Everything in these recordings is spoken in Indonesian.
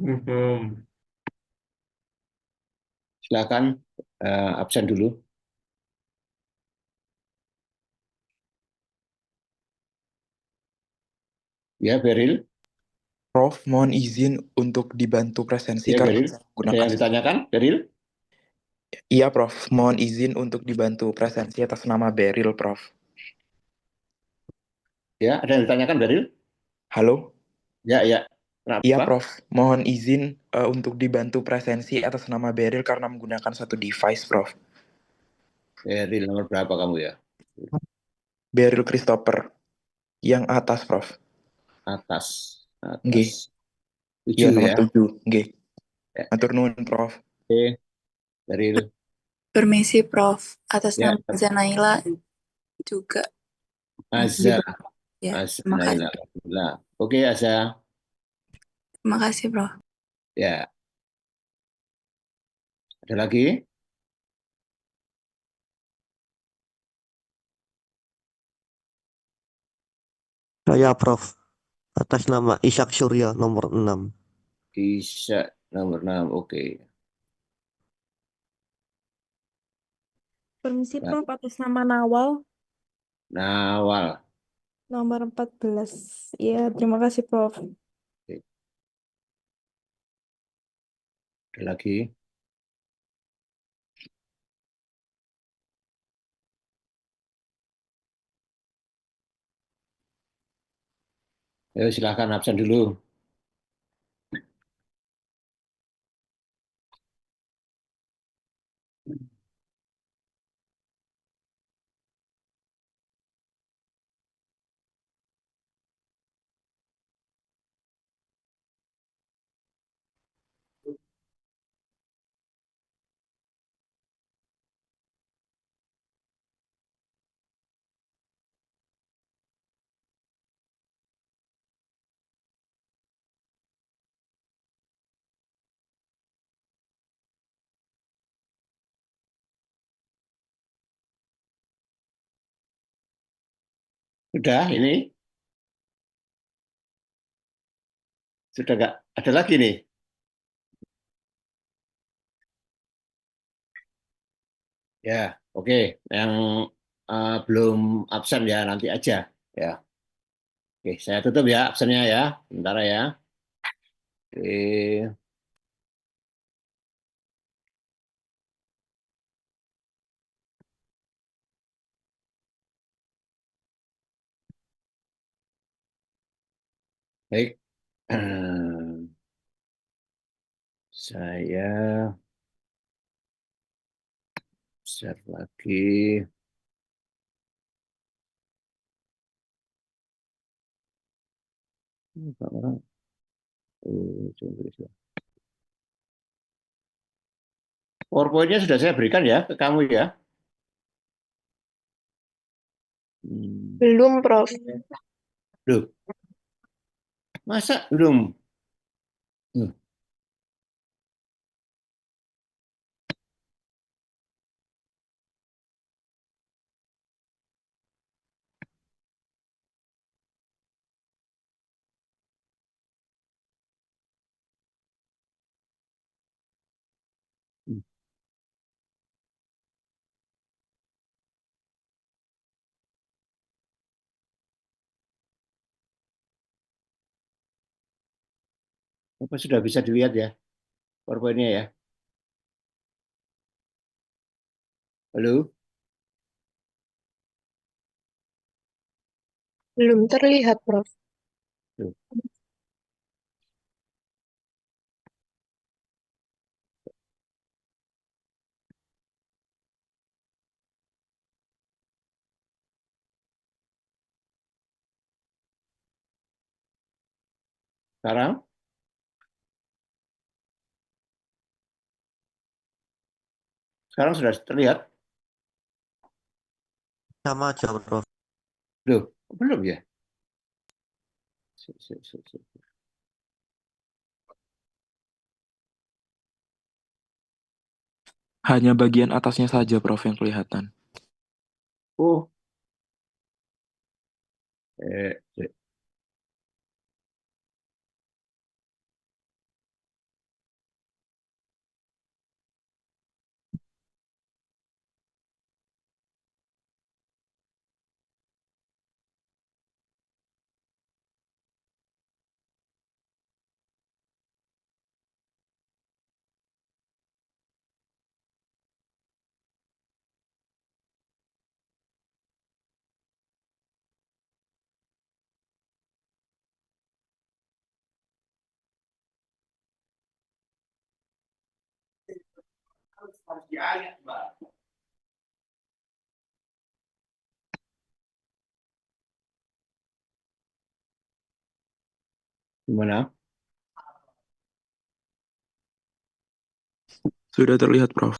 Mhm. Silakan absen dulu. Ya, Beril. Prof, mohon izin untuk dibantu presensi Ya, karena Beril. saya Ada menggunakan. yang ditanyakan, Beril? Iya, Prof. Mohon izin untuk dibantu presensi atas nama Beril, Prof. Ya, ada yang ditanyakan, Beril? Halo? Ya, ya. Iya, Kenapa? Prof. Mohon izin untuk dibantu presensi atas nama Beril karena menggunakan satu device, Prof. Beril nomor berapa kamu ya? Beril Christopher. Yang atas, Prof. Atas. Atas. Nggih. Iya, 7 nomor ya. 7. Nggih. Ya, ya. Matur nuwun, Prof. Oke, Beril. Permisi, Prof. Atas Ya, nama Zanaila juga mohon Azza. dibantu. Ya, Azza. terima Naila. kasih. Alhamdulillah. Oke, Azza. Terima kasih, Prof. Ya, ada lagi? Saya Prof. Atas nama Ishak Surya nomor 6. Bisa nomor 6. Oke. Permisi Nah, Prof, atas nama Nawal, Nawal. nomor 14. Ya, terima kasih Prof. Oke. Ada lagi? Ayo silakan absen dulu. Sudah ini? Sudah nggak ada lagi nih? Ya, oke. Yang belum absen ya nanti aja. Ya, oke. Saya tutup ya absennya ya. Bentar ya. Oke. Baik. Saya share lagi. PowerPoint-nya sudah saya berikan ya ke kamu ya. Hmm. Belum Prof. Loh, masa belum? Hmm. Apa sudah bisa dilihat ya PowerPoint-nya ya? Halo? Belum terlihat Prof. Loh, sekarang? Sekarang sudah terlihat? Sama aja Prof. Loh, belum ya? Sip, sip, sip, sip. Hanya bagian atasnya saja, Prof, yang kelihatan. Oh, Gimana? Sudah terlihat, Prof.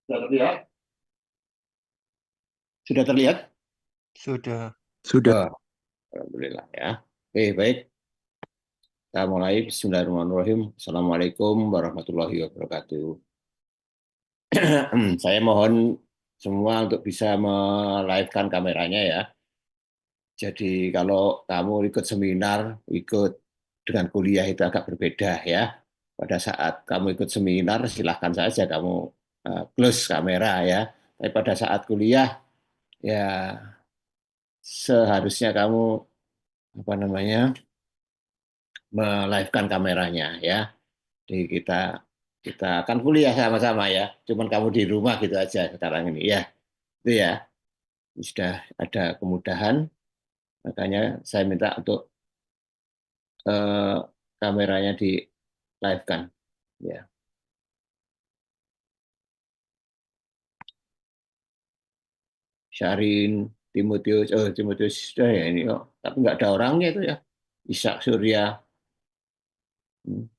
Sudah terlihat? Sudah terlihat? Sudah. Sudah. Oh, alhamdulillah ya. Oke, baik. Kita mulai. Bismillahirrahmanirrahim. Assalamualaikum warahmatullahi wabarakatuh. Saya mohon semua untuk bisa melive-kan kameranya ya. Jadi kalau kamu ikut seminar, ikut dengan kuliah itu agak berbeda ya. Pada saat kamu ikut seminar, silahkan saja kamu close kamera ya. Tapi pada saat kuliah, ya seharusnya kamu apa namanya melive-kan kameranya ya. Jadi kita akan kuliah sama-sama ya. Cuman kamu di rumah gitu aja sekarang ini ya. Itu ya. Sudah ada kemudahan, makanya saya minta untuk eh, kameranya di live kan ya. Syarin, Timotius, oh Timotius sudah ya ini kok, tapi nggak ada orangnya itu ya. Ishak Surya. Hmm,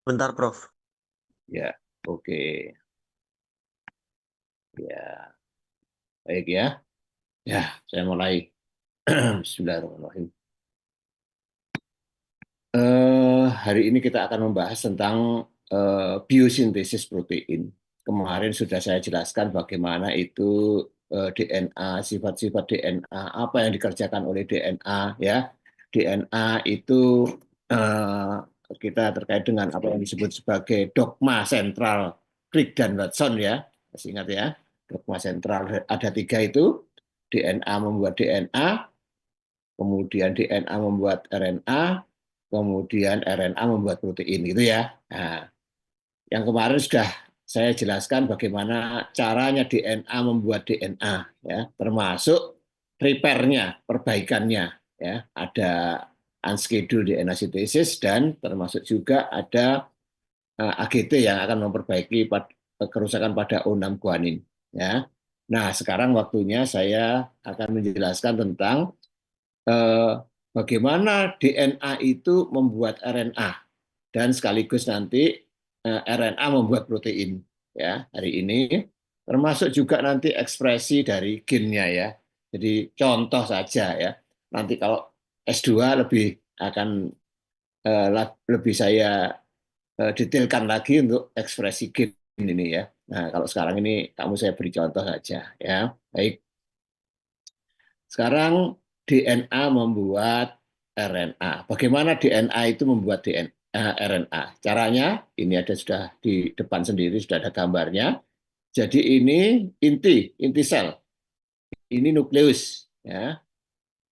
Bentar, Prof. ya, oke. Ya, baik ya. Ya, saya mulai. Bismillahirrahmanirrahim. Hari ini kita akan membahas tentang biosintesis protein. Kemarin sudah saya jelaskan bagaimana itu DNA, sifat-sifat DNA, apa yang dikerjakan oleh DNA ya. DNA itu eh, kita terkait dengan apa yang disebut sebagai dogma sentral Crick dan Watson ya. Masih ingat ya? Dogma sentral ada tiga itu. DNA membuat DNA, kemudian DNA membuat RNA, kemudian RNA membuat protein gitu ya. Nah, yang kemarin sudah saya jelaskan bagaimana caranya DNA membuat DNA ya, termasuk repair-nya, perbaikannya ya. Ada unscheduled DNA synthesis dan termasuk juga ada AGT yang akan memperbaiki kerusakan pada O6 guanin ya. Nah, sekarang waktunya saya akan menjelaskan tentang eh, bagaimana DNA itu membuat RNA dan sekaligus nanti RNA membuat protein ya hari ini termasuk juga nanti ekspresi dari gennya ya. Jadi contoh saja ya. Nanti kalau S2 lebih akan lebih saya detailkan lagi untuk ekspresi gen ini ya. Nah, kalau sekarang ini kamu saya beri contoh saja ya. Baik. Sekarang DNA membuat RNA. Bagaimana DNA itu membuat RNA? Caranya ini ada sudah di depan sendiri sudah ada gambarnya. Jadi ini inti sel. Ini nukleus ya.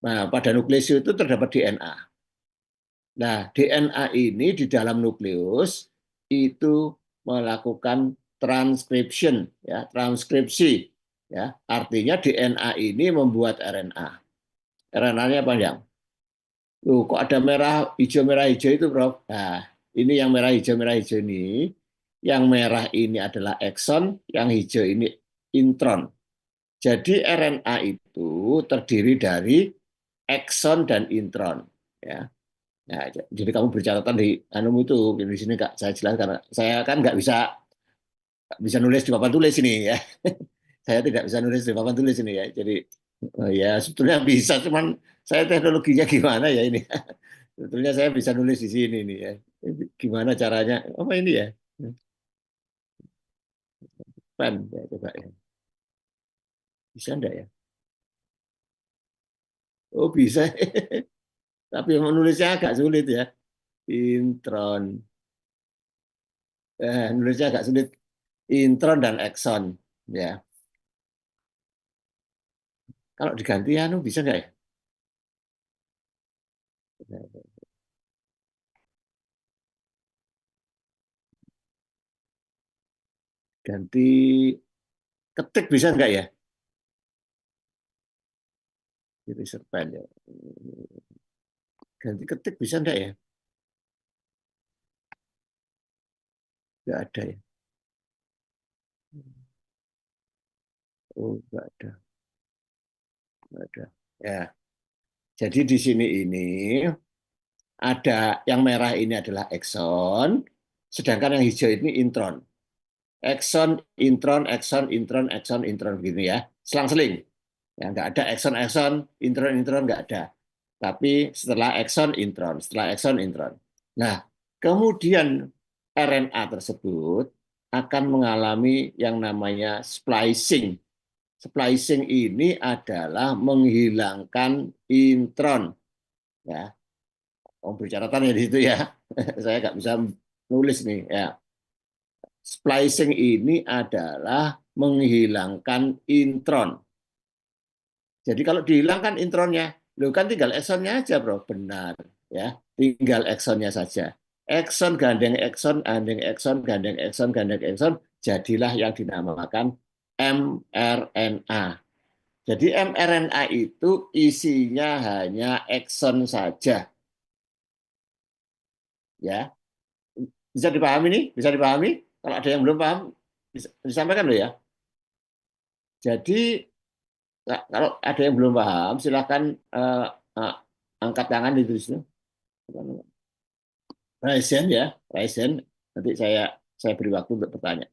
Nah, pada nukleus itu terdapat DNA. Nah, DNA ini di dalam nukleus itu melakukan transcription ya, transkripsi ya. Artinya DNA ini membuat RNA. RNA-nya panjang. Loh, kok ada merah hijau itu, Prof? Nah, ini yang merah hijau ini, yang merah ini adalah ekson, yang hijau ini intron. Jadi RNA itu terdiri dari ekson dan intron. Ya. Nah, jadi kamu bercatatan di anu itu di sini Kak, saya jelaskan karena saya kan nggak bisa nulis di papan tulis ini ya. Saya tidak bisa nulis di papan tulis ini ya. Jadi ya sebetulnya bisa, cuman saya teknologinya gimana ya ini. Sebetulnya saya bisa nulis di sini nih ya. Gimana caranya? Apa ini ya? Pen ya, coba ya. Bisa enggak ya? Oh bisa. Tapi menulisnya agak sulit ya. Intron. Nulisnya agak sulit. Intron dan ekson. Ya. Kalau diganti anu bisa enggak ya? Ganti ketik bisa enggak ya? Research pen ya. Ganti ketik bisa enggak ya? Nggak ada ya. Oh, nggak ada. Nggak ada. Ya. Jadi di sini ini ada yang merah ini adalah ekson, sedangkan yang hijau ini intron. Ekson, intron, ekson, intron, ekson, intron begini ya. Selang-seling. Ya, nggak ada ekson, ekson, intron, intron, nggak ada. Tapi setelah ekson, intron. Setelah ekson, intron. Nah, kemudian RNA tersebut akan mengalami yang namanya splicing. Splicing ini adalah menghilangkan intron. Ya, beri catatan ya di situ ya. Saya nggak bisa nulis nih. Ya, splicing ini adalah menghilangkan intron. Jadi kalau dihilangkan intronnya, lo kan tinggal eksonnya aja, bro. Benar, ya. Tinggal eksonnya saja. Ekson gandeng ekson, gandeng ekson, gandeng ekson, gandeng ekson, jadilah yang dinamakan mRNA. Jadi mRNA itu isinya hanya ekson saja, ya. Bisa dipahami nih? Bisa dipahami? Kalau ada yang belum paham, disampaikan loh ya. Jadi kalau ada yang belum paham, silakan angkat tangan di situ. Raisen ya, Raisen. Nanti saya beri waktu untuk bertanya.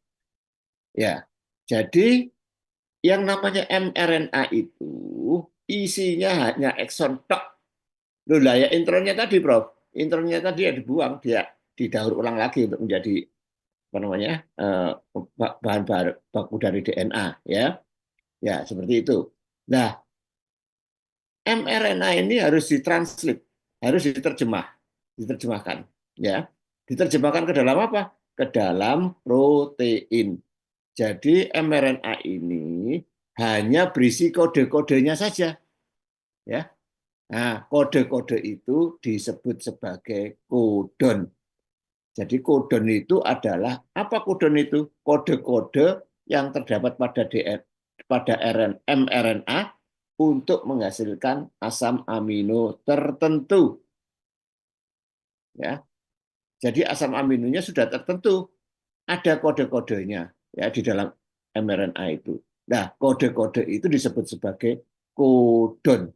Ya, jadi yang namanya mRNA itu isinya hanya ekson tok. Loh lah ya intronnya tadi, Prof. Intronnya tadi ya dibuang, dia didaur ulang lagi untuk menjadi apa namanya bahan baku dari DNA, ya. Ya, seperti itu. Nah, mRNA ini harus ditranslate, harus diterjemahkan, ya. Diterjemahkan ke dalam apa? Ke dalam protein. Jadi mRNA ini hanya berisi kode-kodenya saja, ya. Nah, kode-kode itu disebut sebagai kodon. Jadi kodon itu adalah apa kodon itu? Kode-kode yang terdapat pada mRNA untuk menghasilkan asam amino tertentu. Ya. Jadi asam aminonya sudah tertentu, ada kode-kodenya ya di dalam mRNA itu. Nah, kode-kode itu disebut sebagai kodon.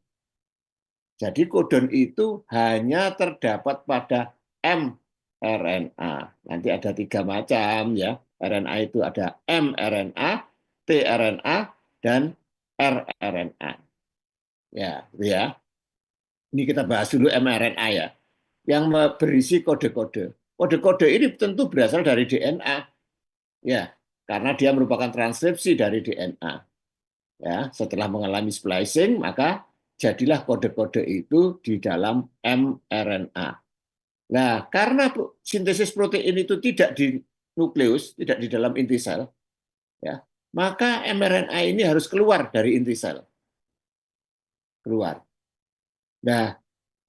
Jadi kodon itu hanya terdapat pada mRNA. Nanti ada 3 macam ya. RNA itu ada mRNA, tRNA, dan rRNA. Ya, itu ya. Ini kita bahas dulu mRNA ya. Yang berisi kode-kode. Kode-kode ini tentu berasal dari DNA. Ya, karena dia merupakan transkripsi dari DNA. Ya, setelah mengalami splicing, maka jadilah kode-kode itu di dalam mRNA. Nah, karena sintesis protein itu tidak di nukleus, tidak di dalam inti sel, ya, maka mRNA ini harus keluar dari inti sel. Keluar. Nah,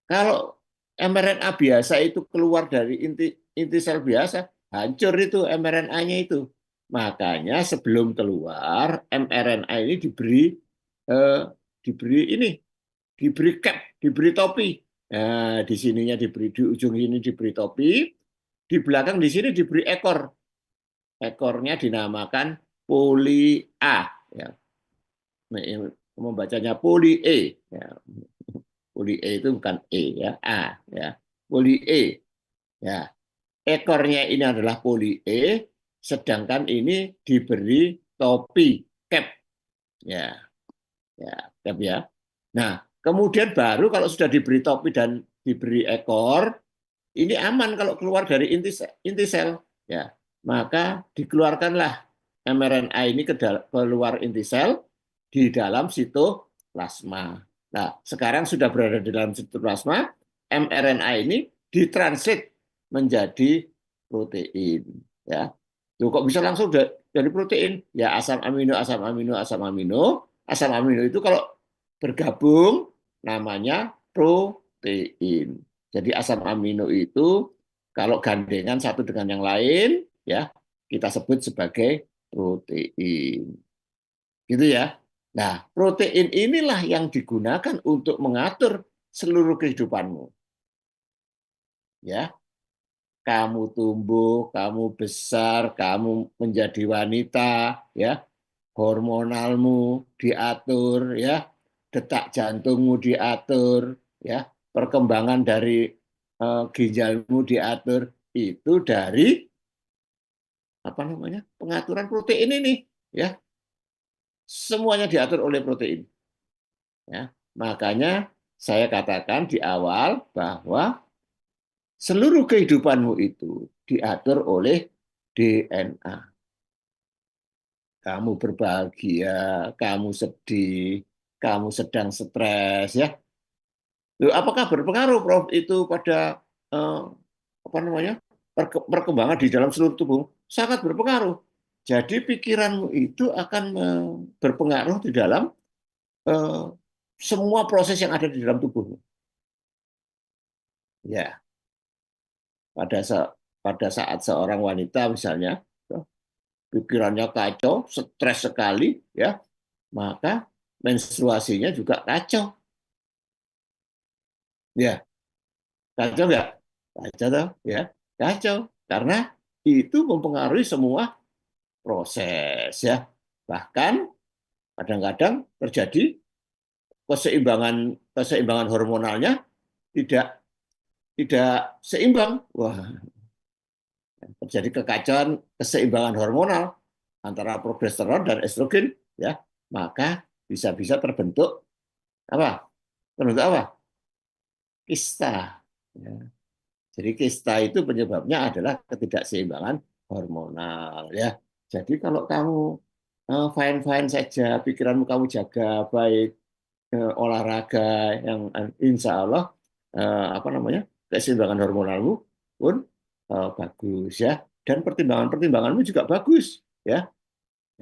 kalau mRNA biasa itu keluar dari inti sel biasa, hancur itu mRNA-nya itu. Makanya sebelum keluar, mRNA ini diberi cap, diberi topi. Nah, di sininya diberi, di ujung ini diberi topi, di belakang di sini diberi ekor. Ekornya dinamakan poli A. Ya. Membacanya poli E. Ya. Poli E itu bukan E ya, A ya. Poli E. Ya. Ekornya ini adalah poli E, sedangkan ini diberi topi cap. Ya. Ya, cap ya. Nah, kemudian baru kalau sudah diberi topi dan diberi ekor, ini aman kalau keluar dari inti sel. Ya, maka dikeluarkanlah mRNA ini keluar inti sel di dalam sitoplasma. Nah, sekarang sudah berada di dalam sitoplasma, mRNA ini ditranslate menjadi protein. Ya, tuh kok bisa langsung dari protein? Ya asam amino, asam amino, asam amino. Asam amino itu kalau bergabung namanya protein. Jadi asam amino itu kalau gandengan satu dengan yang lain, ya kita sebut sebagai protein. Gitu ya. Nah, protein inilah yang digunakan untuk mengatur seluruh kehidupanmu. Ya. kamu tumbuh, kamu besar, kamu menjadi wanita, ya, hormonalmu diatur, ya, detak jantungmu diatur, ya, perkembangan dari ginjalmu diatur, itu dari apa namanya pengaturan protein ini, ya, semuanya diatur oleh protein, ya. Makanya saya katakan di awal bahwa seluruh kehidupanmu itu diatur oleh DNA. Kamu berbahagia, kamu sedih, kamu sedang stres, ya. Loh, apakah berpengaruh, Prof, itu pada apa namanya perkembangan di dalam seluruh tubuh? Sangat berpengaruh. Jadi pikiranmu itu akan berpengaruh di dalam eh, semua proses yang ada di dalam tubuhmu. Ya, pada saat seorang wanita misalnya pikirannya kacau, stres sekali, ya, maka menstruasinya juga kacau. Ya, kacau nggak? Kacau toh, ya, kacau. Karena itu mempengaruhi semua proses, ya. Bahkan kadang-kadang terjadi keseimbangan hormonalnya tidak tidak seimbang. Wah, terjadi kekacauan keseimbangan hormonal antara progesteron dan estrogen, ya, maka bisa-bisa terbentuk apa? Terbentuk apa? Kista. Ya. Jadi kista itu penyebabnya adalah ketidakseimbangan hormonal, ya. Jadi kalau kamu fine-fine saja, pikiranmu kamu jaga baik, olahraga yang insya Allah apa namanya keseimbangan hormonalmu pun bagus, ya, dan pertimbanganmu juga bagus, ya.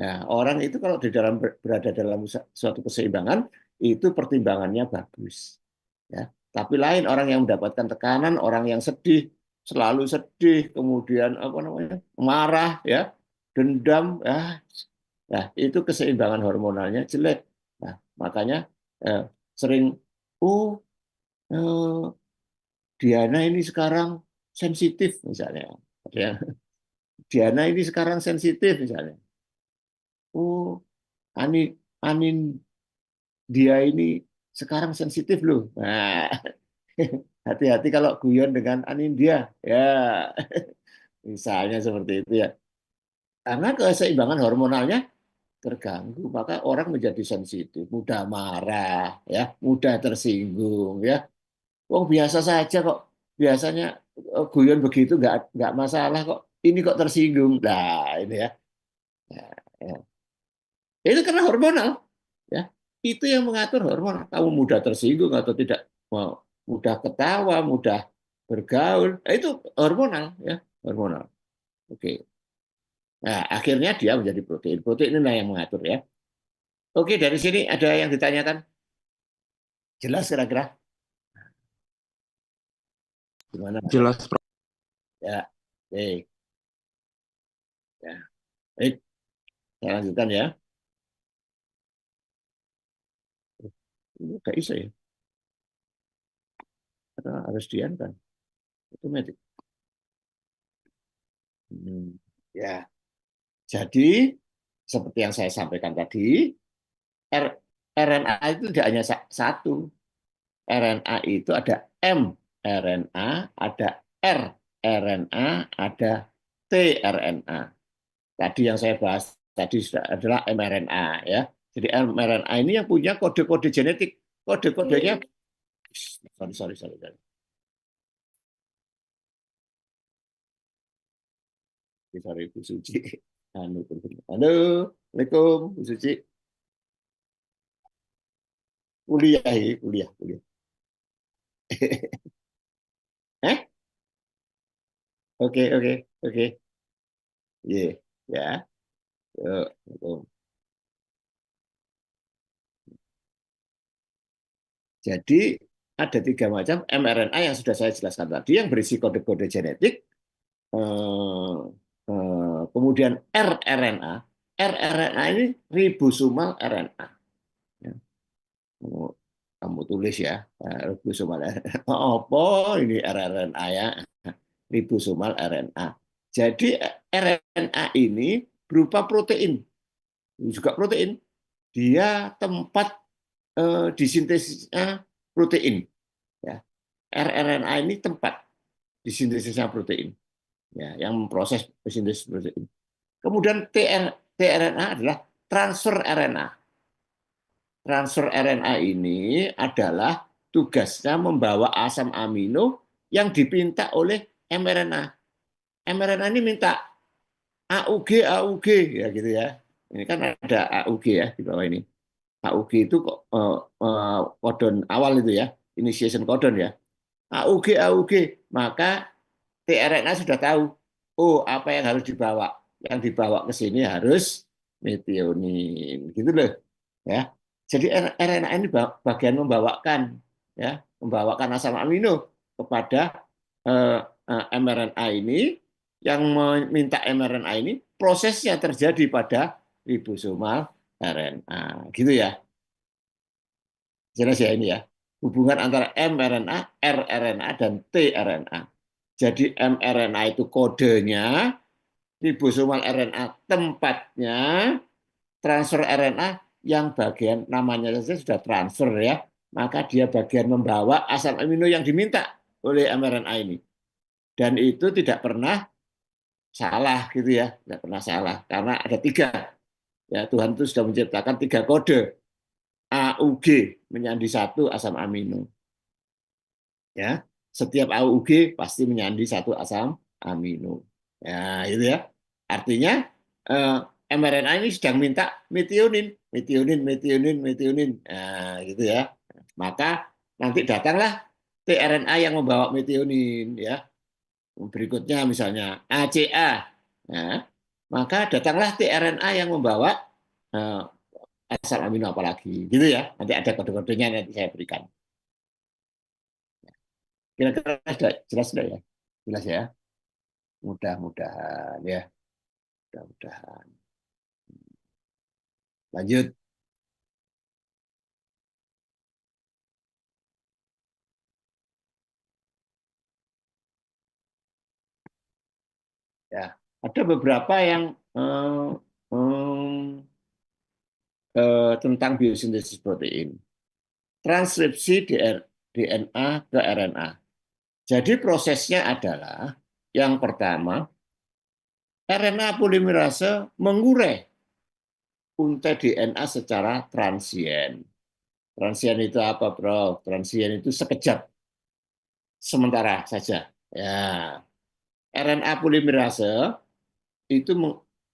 Nah, orang itu kalau di dalam berada dalam suatu keseimbangan itu pertimbangannya bagus, ya. Tapi lain orang yang mendapatkan tekanan, orang yang sedih, selalu sedih, kemudian apa namanya marah, ya, dendam, ya, nah itu keseimbangan hormonalnya jelek. Nah, makanya sering, oh, eh, Diana ini sekarang sensitif misalnya, ya. Diana ini sekarang sensitif misalnya. Oh, Ani Anin dia ini sekarang sensitif loh. Nah, hati-hati kalau guyon dengan Anindya, ya. Misalnya seperti itu, ya. Karena keseimbangan hormonalnya terganggu, maka orang menjadi sensitif, mudah marah, ya, mudah tersinggung, ya. Wong biasa saja kok, biasanya guyon begitu nggak masalah kok. Ini kok tersinggung. Nah, ini, ya. Ya, ya. Itu karena hormonal, ya. Itu yang mengatur hormon. Kamu mudah tersinggung atau tidak, mudah ketawa, mudah bergaul, itu hormonal, ya, hormonal. Oke. Nah, akhirnya dia menjadi protein. Protein inilah yang mengatur, ya. Oke, dari sini ada yang ditanyakan? Jelas kira-kira? Gimana? Jelas, Prof. Ya, oke. Ya. Baik, saya lanjutkan, ya. Ini nggak bisa, ya. Karena harus dian kan. Otomatis. Ya. Jadi, seperti yang saya sampaikan tadi, RNA itu tidak hanya satu. RNA itu ada mRNA, ada rRNA, ada tRNA. Tadi yang saya bahas tadi adalah mRNA, ya. Jadi mRNA ini yang punya kode-kode genetik. Kode-kodenya sorry. Sorry, Bu Suci. Halo, Assalamualaikum, Bu Suci. Kuliah. Eh? Oke. Iya, ya. Yuk. Jadi ada 3 macam mRNA yang sudah saya jelaskan tadi yang berisi kode-kode genetik. Kemudian rRNA. rRNA ini ribosomal RNA. Ya. Kamu tulis, ya, ribosomal RNA. Apa ini rRNA, ya? ribosomal RNA. Jadi RNA ini berupa protein, juga protein. Dia tempat disintesisnya protein. Ya. rRNA ini tempat disintesisnya protein, ya, yang memproses sintesis protein. Kemudian tRNA adalah transfer RNA. Transfer RNA ini adalah tugasnya membawa asam amino yang dipinta oleh mRNA. mRNA ini minta AUG, AUG, ya gitu ya. Ini kan ada AUG ya di bawah ini. AUG itu codon awal itu ya, initiation codon ya. AUG, AUG, maka tRNA sudah tahu, oh apa yang harus dibawa. Yang dibawa ke sini harus metionin, gitu loh. Ya. Jadi RNA ini bagian membawakan, ya, membawakan asam amino kepada mRNA ini, yang meminta mRNA ini prosesnya terjadi pada ribosomal RNA, gitu ya. Jelas ya ini ya, hubungan antara mRNA, rRNA, dan tRNA. Jadi mRNA itu kodenya, ribosomal RNA tempatnya, transfer RNA yang bagian namanya saja sudah transfer ya, maka dia bagian membawa asam amino yang diminta oleh mRNA ini. Dan itu tidak pernah salah gitu ya, tidak pernah salah karena ada 3. Ya, Tuhan itu sudah menciptakan 3 kode AUG menyandi 1 asam amino. Ya, setiap AUG pasti menyandi 1 asam amino. Ya, itu ya. Artinya mRNA ini sedang minta metionin, metionin, metionin, metionin. Nah, gitu ya. Maka nanti datanglah tRNA yang membawa metionin ya. Berikutnya misalnya ACA. Ya. Maka datanglah tRNA yang membawa asam amino apalagi. Gitu ya. Nanti ada kode-kodenya nanti saya berikan. Kira-kira sudah jelas sudah ya? Jelas ya? Mudah-mudahan ya. Mudah-mudahan. Lanjut. Ya, ada beberapa yang tentang biosintesis protein. Transkripsi DNA ke RNA. Jadi prosesnya adalah yang pertama, RNA polimerase mengurai untai DNA secara transien. Transien itu apa, Bro? Transien itu sekejap, sementara saja. Ya, RNA polimerase itu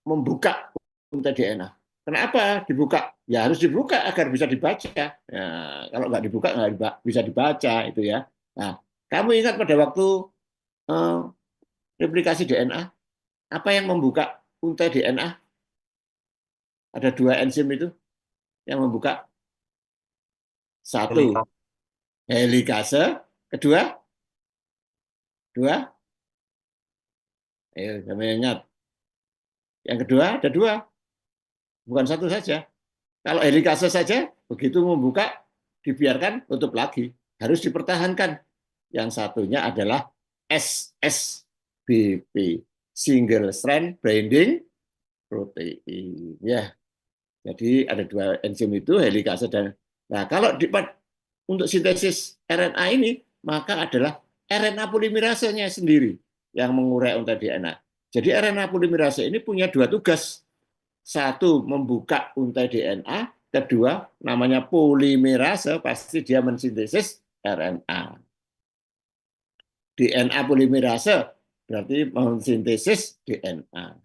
membuka untai DNA. Kenapa dibuka? Ya harus dibuka agar bisa dibaca. Ya, kalau nggak dibuka nggak bisa dibaca itu ya. Nah, kamu ingat pada waktu replikasi DNA, apa yang membuka untai DNA? Ada 2 enzim itu yang membuka. 1, helikase. Kedua, ayo kamu ingat. Yang kedua ada 2, bukan 1 saja. Kalau helikase saja, begitu membuka, dibiarkan tutup lagi. Harus dipertahankan. Yang satunya adalah SSBP, single strand binding protein. Ya, jadi ada 2 enzim itu, helikase dan. Nah, kalau untuk sintesis RNA ini, maka adalah RNA polimerasenya sendiri yang mengurai untai DNA. Jadi RNA polimerase ini punya 2 tugas. 1, membuka untai DNA. Kedua, namanya polimerase, pasti dia mensintesis RNA. DNA polimerase berarti mensintesis DNA.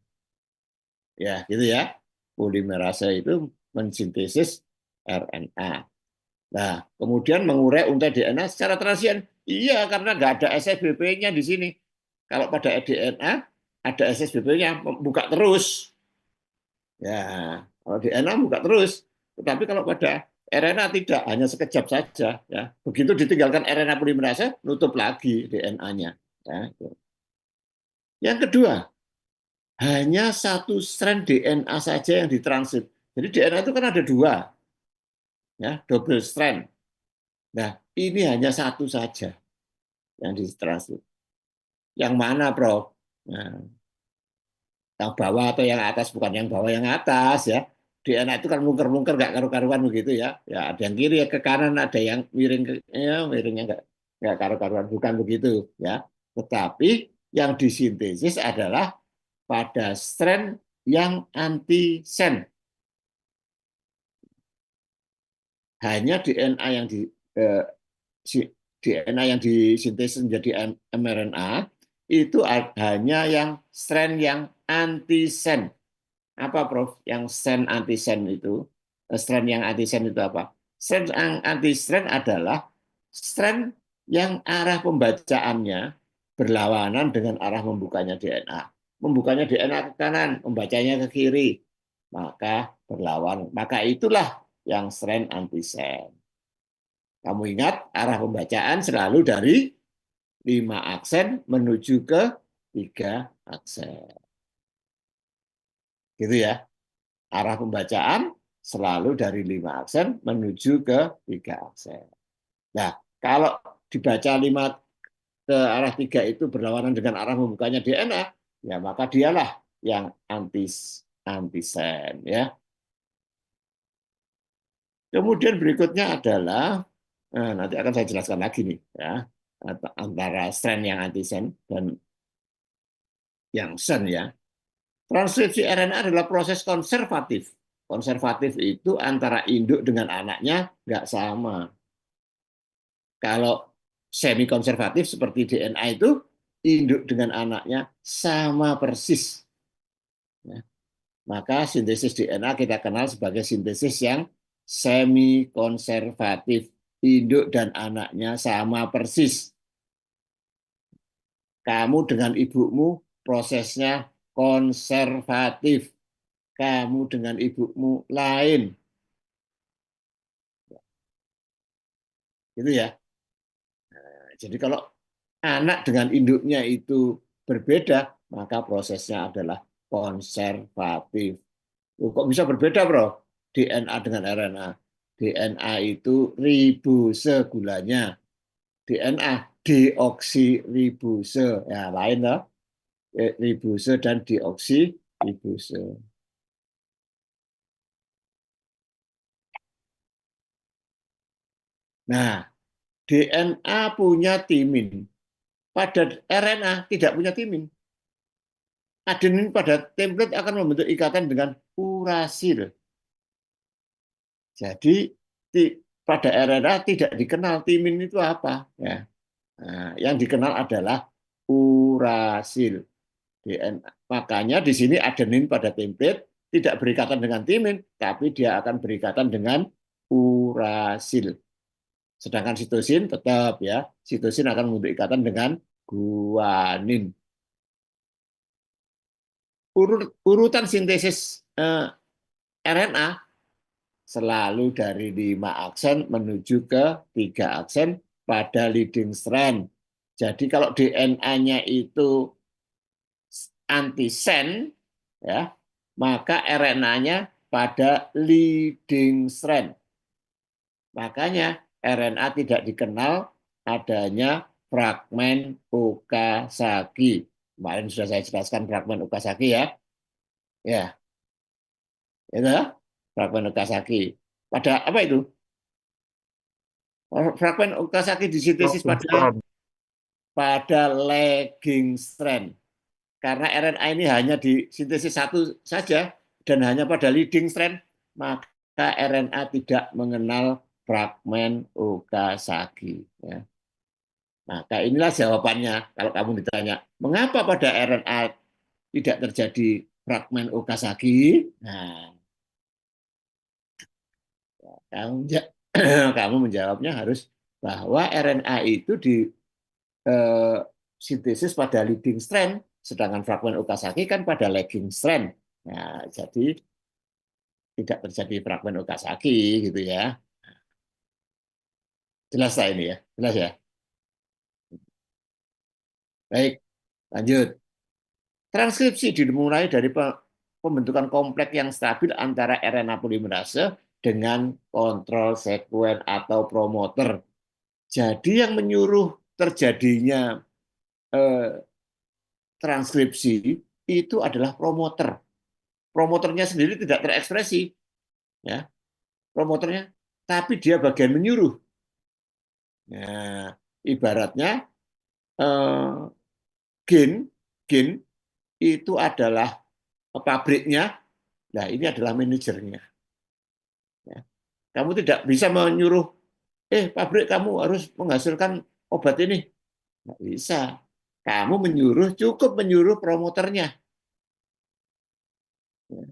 Ya, gitu ya. Polimerase itu mensintesis RNA. Nah, kemudian mengurai untai DNA secara transien. Iya, karena nggak ada SSBP-nya di sini. Kalau pada DNA ada SSBP-nya, buka terus. Ya, kalau DNA buka terus. Tetapi kalau pada RNA tidak, hanya sekejap saja. Ya, begitu ditinggalkan RNA polimerase, nutup lagi DNA-nya. Ya. Yang kedua, hanya 1 strand DNA saja yang ditransit. Jadi DNA itu kan ada 2, ya, double strand. Nah, ini hanya 1 saja yang ditransit. Yang mana, Prof? Nah, yang bawah atau yang atas? Bukan yang bawah, yang atas ya. DNA itu kan mungker-mungker, nggak karu-karuan begitu ya. Ya ada yang kiri ya ke kanan, ada yang miring ke, ya miringnya nggak karu-karuan, bukan begitu ya. Tetapi yang disintesis adalah pada strand yang anti-sen. Hanya DNA yang eh, DNA yang disintesis menjadi mRNA itu hanya yang strand yang anti-sen. Apa, Prof? Yang strand anti-sen itu? Strand yang anti-sen itu apa? Strand yang anti-strand adalah strand yang arah pembacaannya berlawanan dengan arah membukanya DNA. Membukanya DNA ke kanan, membacanya ke kiri, maka berlawan. Maka itulah yang strand anti-sen. Kamu ingat arah pembacaan selalu dari 5 aksen menuju ke 3 aksen. Gitu ya. Arah pembacaan selalu dari 5 aksen menuju ke 3 aksen. Nah, kalau dibaca 5 ke arah 3 itu berlawanan dengan arah membukanya DNA, ya maka dialah yang antisen ya. Kemudian berikutnya adalah nanti akan saya jelaskan lagi nih ya, antara strand yang antisen dan yang sen ya. Transkripsi RNA adalah proses konservatif. Konservatif itu antara induk dengan anaknya nggak sama. Kalau semi konservatif seperti DNA itu, induk dengan anaknya sama persis. Ya. Maka sintesis DNA kita kenal sebagai sintesis yang semi konservatif. Induk dan anaknya sama persis. Kamu dengan ibumu prosesnya konservatif. Kamu dengan ibumu lain. Gitu ya. Jadi kalau anak dengan induknya itu berbeda, maka prosesnya adalah konservatif. Kok bisa berbeda, Bro? DNA dengan RNA. DNA itu ribose gulanya. DNA deoksiribose. Ya, lain loh. Ribose dan deoksiribose. Nah, DNA punya timin. Pada RNA tidak punya timin. Adenin pada template akan membentuk ikatan dengan urasil. Jadi pada RNA tidak dikenal timin itu apa. Ya. Nah, yang dikenal adalah urasil. DNA. Makanya di sini adenin pada template tidak berikatan dengan timin, tapi dia akan berikatan dengan urasil. Sedangkan sitosin tetap ya, sitosin akan membentuk ikatan dengan guanin. Urutan sintesis RNA selalu dari 5 aksen menuju ke 3 aksen pada leading strand. Jadi kalau DNA-nya itu antisen, ya, maka RNA-nya pada leading strand. Makanya RNA tidak dikenal adanya fragmen Okazaki. Kemarin sudah saya jelaskan fragmen Okazaki ya. Ya, itu fragmen Okazaki. Pada apa itu? Fragmen Okazaki disintesis pada lagging strand. Karena RNA ini hanya disintesis satu saja dan hanya pada leading strand, maka RNA tidak mengenal fragmen Okazaki. Ya. Maka inilah jawabannya kalau kamu ditanya, mengapa pada RNA tidak terjadi fragmen Okazaki? Nah, kamu menjawabnya harus bahwa RNA itu sintesis pada leading strand, sedangkan fragmen Okazaki kan pada lagging strand. Nah, jadi tidak terjadi fragmen Okazaki gitu ya. Jelas lah ini ya, jelas ya. Baik, lanjut. Transkripsi dimulai dari pembentukan kompleks yang stabil antara RNA polimerase dengan kontrol sekuen atau promoter. Jadi yang menyuruh terjadinya transkripsi itu adalah promoter. Promoternya sendiri tidak terekspresi, ya, promoternya, tapi dia bagian menyuruh. Nah, ibaratnya gen itu adalah pabriknya, nah ini adalah manajernya. Ya. Kamu tidak bisa menyuruh, pabrik kamu harus menghasilkan obat ini. Nggak bisa. Kamu cukup menyuruh promoternya. Ya.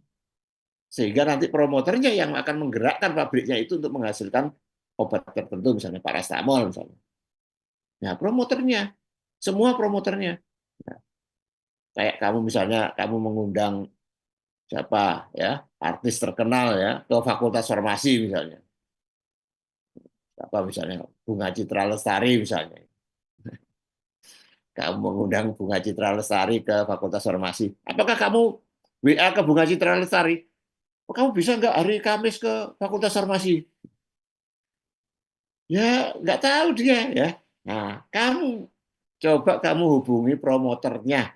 Sehingga nanti promoternya yang akan menggerakkan pabriknya itu untuk menghasilkan obat tertentu, misalnya paracetamol misalnya. Nah, promoternya, semua promoternya. Nah, kayak kamu misalnya kamu mengundang siapa ya, artis terkenal ya ke Fakultas Farmasi misalnya. Apa misalnya Bunga Citra Lestari misalnya. Kamu mengundang Bunga Citra Lestari ke Fakultas Farmasi. Apakah kamu WA ke Bunga Citra Lestari? Oh, kamu bisa nggak hari Kamis ke Fakultas Farmasi? Ya, nggak tahu dia ya. Nah, coba kamu hubungi promoternya.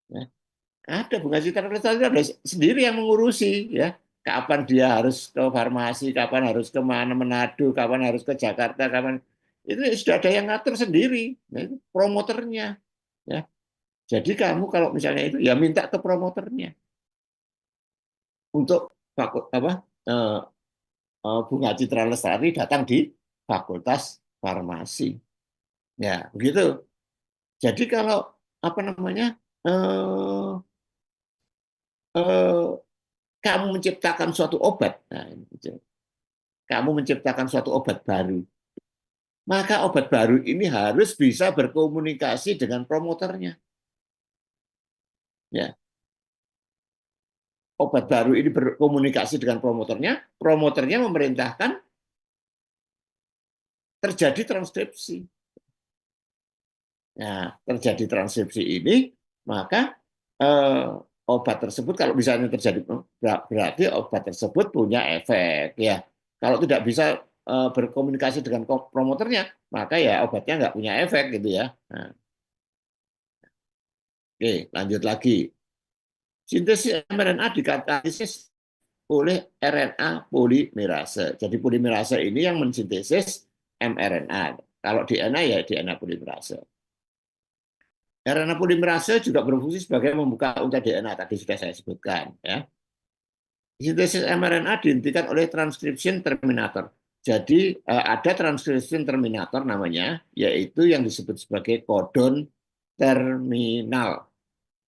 Ya. Ada Bunga Citra Lestari ada sendiri yang mengurusi ya. Kapan dia harus ke farmasi, kapan harus ke mana Manado, kapan harus ke Jakarta, kapan itu sudah ada yang ngatur sendiri. Nah, itu promoternya ya. Jadi kamu kalau misalnya itu ya minta ke promoternya untuk Bunga Citra Lestari datang di Fakultas Farmasi. Ya, begitu. Jadi kalau apa namanya kamu menciptakan suatu obat, nah, kamu menciptakan suatu obat baru, maka obat baru ini harus bisa berkomunikasi dengan promoternya. Ya, obat baru ini berkomunikasi dengan promoternya memerintahkan terjadi transkripsi. Nah, terjadi transkripsi ini, maka obat tersebut kalau misalnya terjadi berarti obat tersebut punya efek ya. Kalau tidak bisa berkomunikasi dengan promoternya, maka ya obatnya nggak punya efek gitu ya. Nah. Oke, lanjut lagi. Sintesis mRNA dikatalisis oleh RNA polimerase. Jadi polimerase ini yang mensintesis mRNA. Kalau DNA ya DNA polimerase. RNA polimerase juga berfungsi sebagai membuka untai DNA, tadi sudah saya sebutkan. Ya. Sintesis mRNA dihentikan oleh transcription terminator. Jadi ada transcription terminator namanya, yaitu yang disebut sebagai kodon terminal.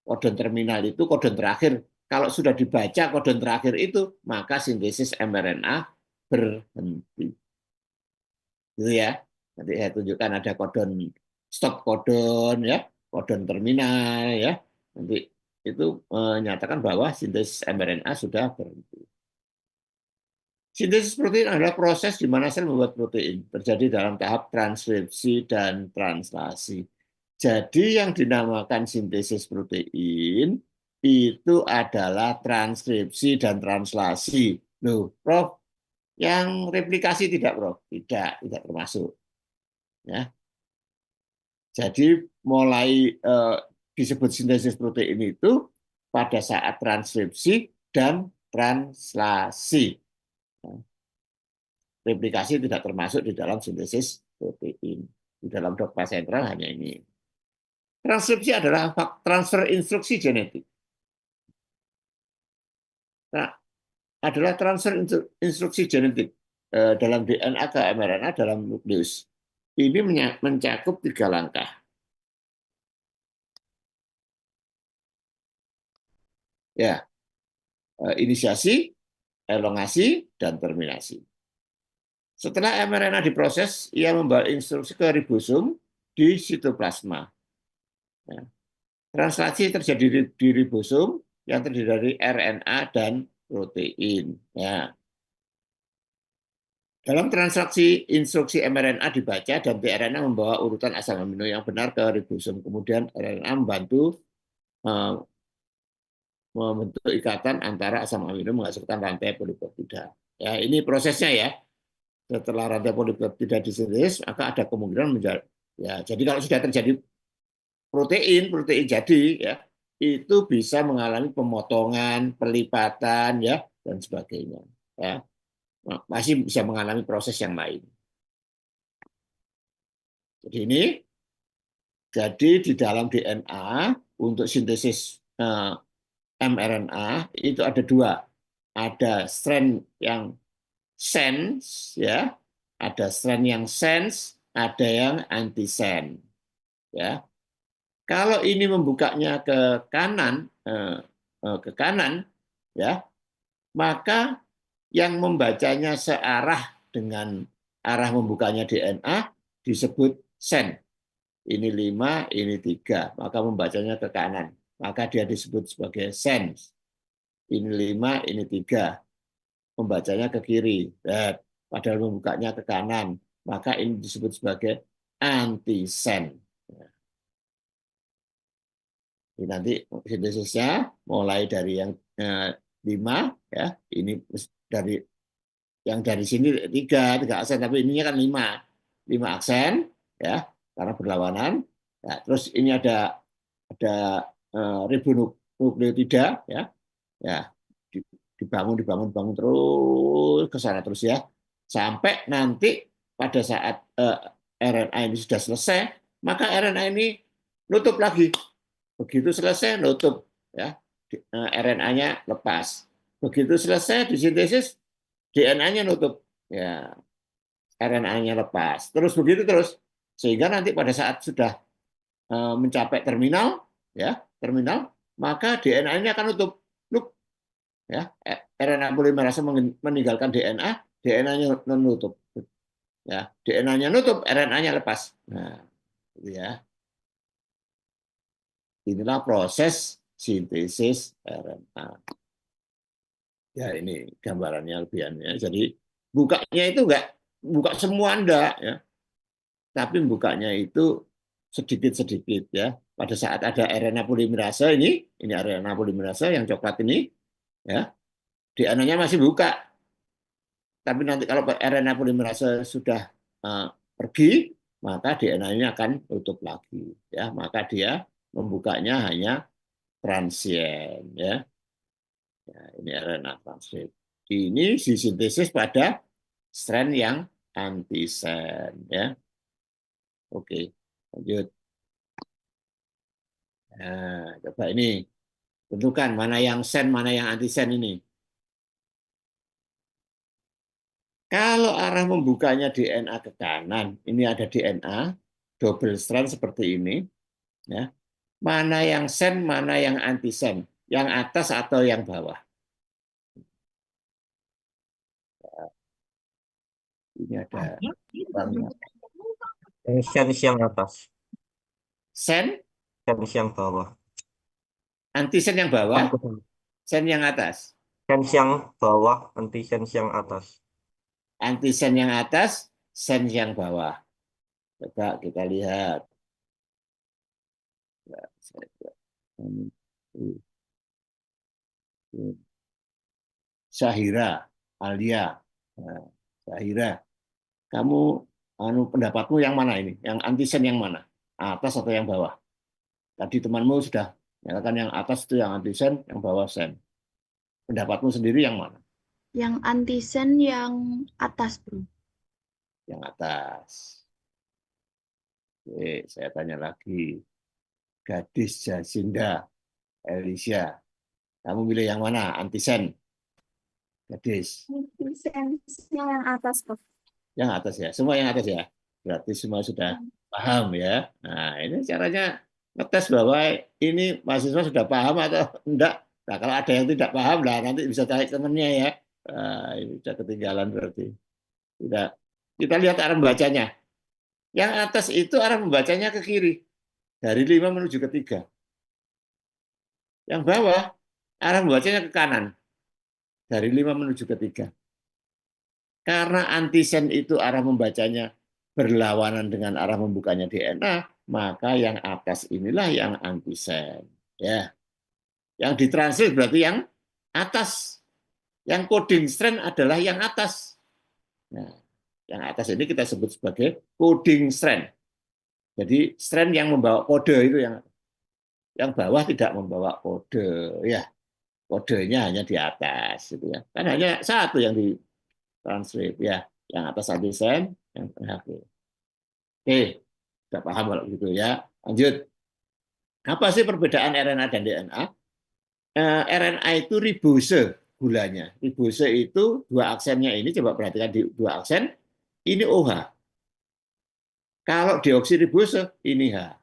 Kodon terminal itu kodon terakhir. Kalau sudah dibaca kodon terakhir itu, maka sintesis mRNA berhenti. Gitu ya. Nanti saya tunjukkan ada kodon stop kodon ya, kodon terminal ya. Nanti itu menyatakan bahwa sintesis mRNA sudah berhenti. Sintesis protein adalah proses di mana sel membuat protein, terjadi dalam tahap transkripsi dan translasi. Jadi yang dinamakan sintesis protein itu adalah transkripsi dan translasi. Loh, Prof, yang replikasi tidak, Prof? Tidak termasuk. Ya. Jadi mulai disebut sintesis protein itu pada saat transkripsi dan translasi. Replikasi tidak termasuk di dalam sintesis protein. Di dalam dogma sentral hanya ini. Transkripsi adalah transfer instruksi genetik. Nah, adalah transfer instruksi genetik dalam DNA ke mRNA dalam nukleus. Ini mencakup 3 langkah. Ya, inisiasi, elongasi, dan terminasi. Setelah mRNA diproses, ia membawa instruksi ke ribosom di sitoplasma. Ya. Translasi terjadi di ribosom yang terdiri dari RNA dan protein. Ya. Dalam transaksi instruksi mRNA dibaca dan tRNA membawa urutan asam amino yang benar ke ribosom. Kemudian RNA membantu membentuk ikatan antara asam amino menghasilkan rantai polipeptida. Ya, ini prosesnya ya. Setelah rantai polipeptida disintesis, maka ada kemungkinan menjadi ya. Jadi kalau sudah terjadi protein jadi ya, itu bisa mengalami pemotongan, pelipatan ya dan sebagainya. Ya. Masih bisa mengalami proses yang lain. Jadi di dalam DNA untuk sintesis mRNA itu ada dua. Ada strand yang sense ya, ada strand yang sense, ada yang antisense ya. Kalau ini membukanya ke kanan ya, maka yang membacanya searah dengan arah membukanya DNA disebut sense. Ini 5, ini 3, maka membacanya ke kanan. Maka dia disebut sebagai sense. Ini 5, ini 3, membacanya ke kiri. Padahal membukanya ke kanan, maka ini disebut sebagai antisense. Ini nanti sintesisnya mulai dari yang 5, ya, ini dari yang dari sini 3 aksen, tapi ininya kan 5 aksen, ya, karena berlawanan. Ya, terus ini ada ribonukleotida, ya, dibangun terus ke sana terus ya, sampai nanti pada saat RNA ini sudah selesai, maka RNA ini nutup lagi. Begitu selesai nutup, ya, RNA-nya lepas. Begitu selesai disintesis, DNA-nya nutup, ya, RNA-nya lepas. Terus begitu terus, sehingga nanti pada saat sudah mencapai terminal, ya, maka DNA-nya akan nutup, ya, RNA polimerase meninggalkan DNA-nya nutup, ya, DNA-nya nutup, RNA-nya lepas. Nah, itu ya. Inilah proses sintesis RNA. Ya, ini gambarannya lebihannya. Jadi bukanya itu enggak buka semua enggak ya. Tapi bukanya itu sedikit-sedikit ya. Pada saat ada RNA polimerase ini RNA polimerase yang coklat ini ya. DNA-nya masih buka. Tapi nanti kalau RNA polimerase sudah pergi, maka DNA-nya akan tutup lagi ya. Maka dia membukanya hanya transien ya. Ya, ini RNA transkrip. Ini disintesis pada strand yang antisen ya. Oke, lanjut. Nah, coba ini tentukan mana yang sen, mana yang antisen ini. Kalau arah membukanya DNA ke kanan, ini ada DNA double strand seperti ini ya. Mana yang sen, mana yang antisen, yang atas atau yang bawah. Ini ada Sense yang atas. sen, Sense yang bawah. antisen yang bawah, sen yang atas. Sense yang bawah, anti-sense yang atas. Antisen yang atas, sen yang bawah. Coba kita lihat. Syahira, Alia. Nah, Syahira, kamu pendapatmu yang mana ini? Yang antisen yang mana? Atas atau yang bawah? Tadi temanmu sudah nyatakan yang atas itu yang antisen, yang bawah sen. Pendapatmu sendiri yang mana? Yang antisen yang atas, Bro. Yang atas. Oke, saya tanya lagi. Gadis Jasinda, Elisha, kamu milih yang mana? Antisen? Gadis? Antisennya yang atas, Bro. Yang atas ya? Semua yang atas ya? Berarti semua sudah paham ya? Nah, ini caranya ngetes bahwa ini mahasiswa sudah paham atau enggak. Nah, kalau ada yang tidak paham, lah nanti bisa cari temannya ya. Nah, ini sudah ketinggalan berarti. Tidak. Kita lihat arah membacanya. Yang atas itu arah membacanya ke kiri. Dari 5 menuju ke 3. Yang bawah, arah membacanya ke kanan. Dari 5 menuju ke 3. Karena antisen itu arah membacanya berlawanan dengan arah membukanya DNA, maka yang atas inilah yang antisen. Ya. Yang ditranslate berarti yang atas. Yang coding strand adalah yang atas. Nah, yang atas ini kita sebut sebagai coding strand. Jadi strand yang membawa kode itu yang bawah tidak membawa kode, ya kodenya hanya di atas, gitu ya. Kan hanya satu yang ditranskrip, ya, yang atas antisen, yang tengah G. Oke, sudah paham kalau gitu ya. Lanjut. Apa sih perbedaan RNA dan DNA? RNA itu ribose gulanya. Ribose itu dua aksennya ini, coba perhatikan di dua aksen, ini OH. Kalau deoksiribose, ini H.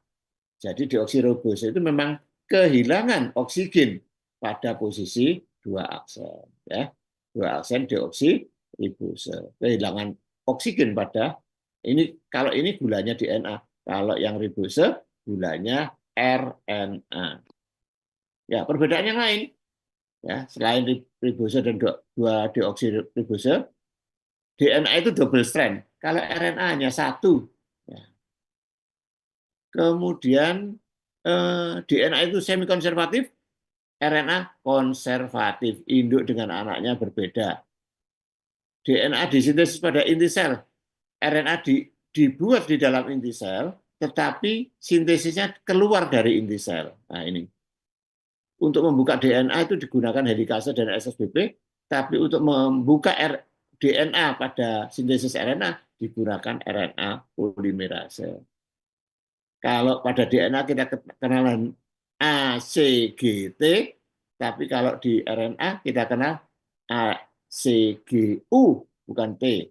Jadi deoksiribose itu memang kehilangan oksigen pada posisi dua aksen, ya. Dua aksen deoksiribose, kehilangan oksigen pada ini. Kalau ini gulanya DNA, kalau yang ribose gulanya RNA. Ya, perbedaan yang lain, ya, selain ribose dan dua deoksiribose, DNA itu double strand. Kalau RNA hanya satu. Ya. Kemudian DNA itu semi konservatif, RNA konservatif, induk dengan anaknya berbeda. DNA disintesis pada inti sel, RNA dibuat di dalam inti sel, tetapi sintesisnya keluar dari inti sel. Nah ini. Untuk membuka DNA itu digunakan helikase dan SSBP, tapi untuk membuka DNA pada sintesis RNA digunakan RNA polimerase. Kalau pada DNA kita kenalan ACGT, tapi kalau di RNA kita kenal ACGU, bukan T.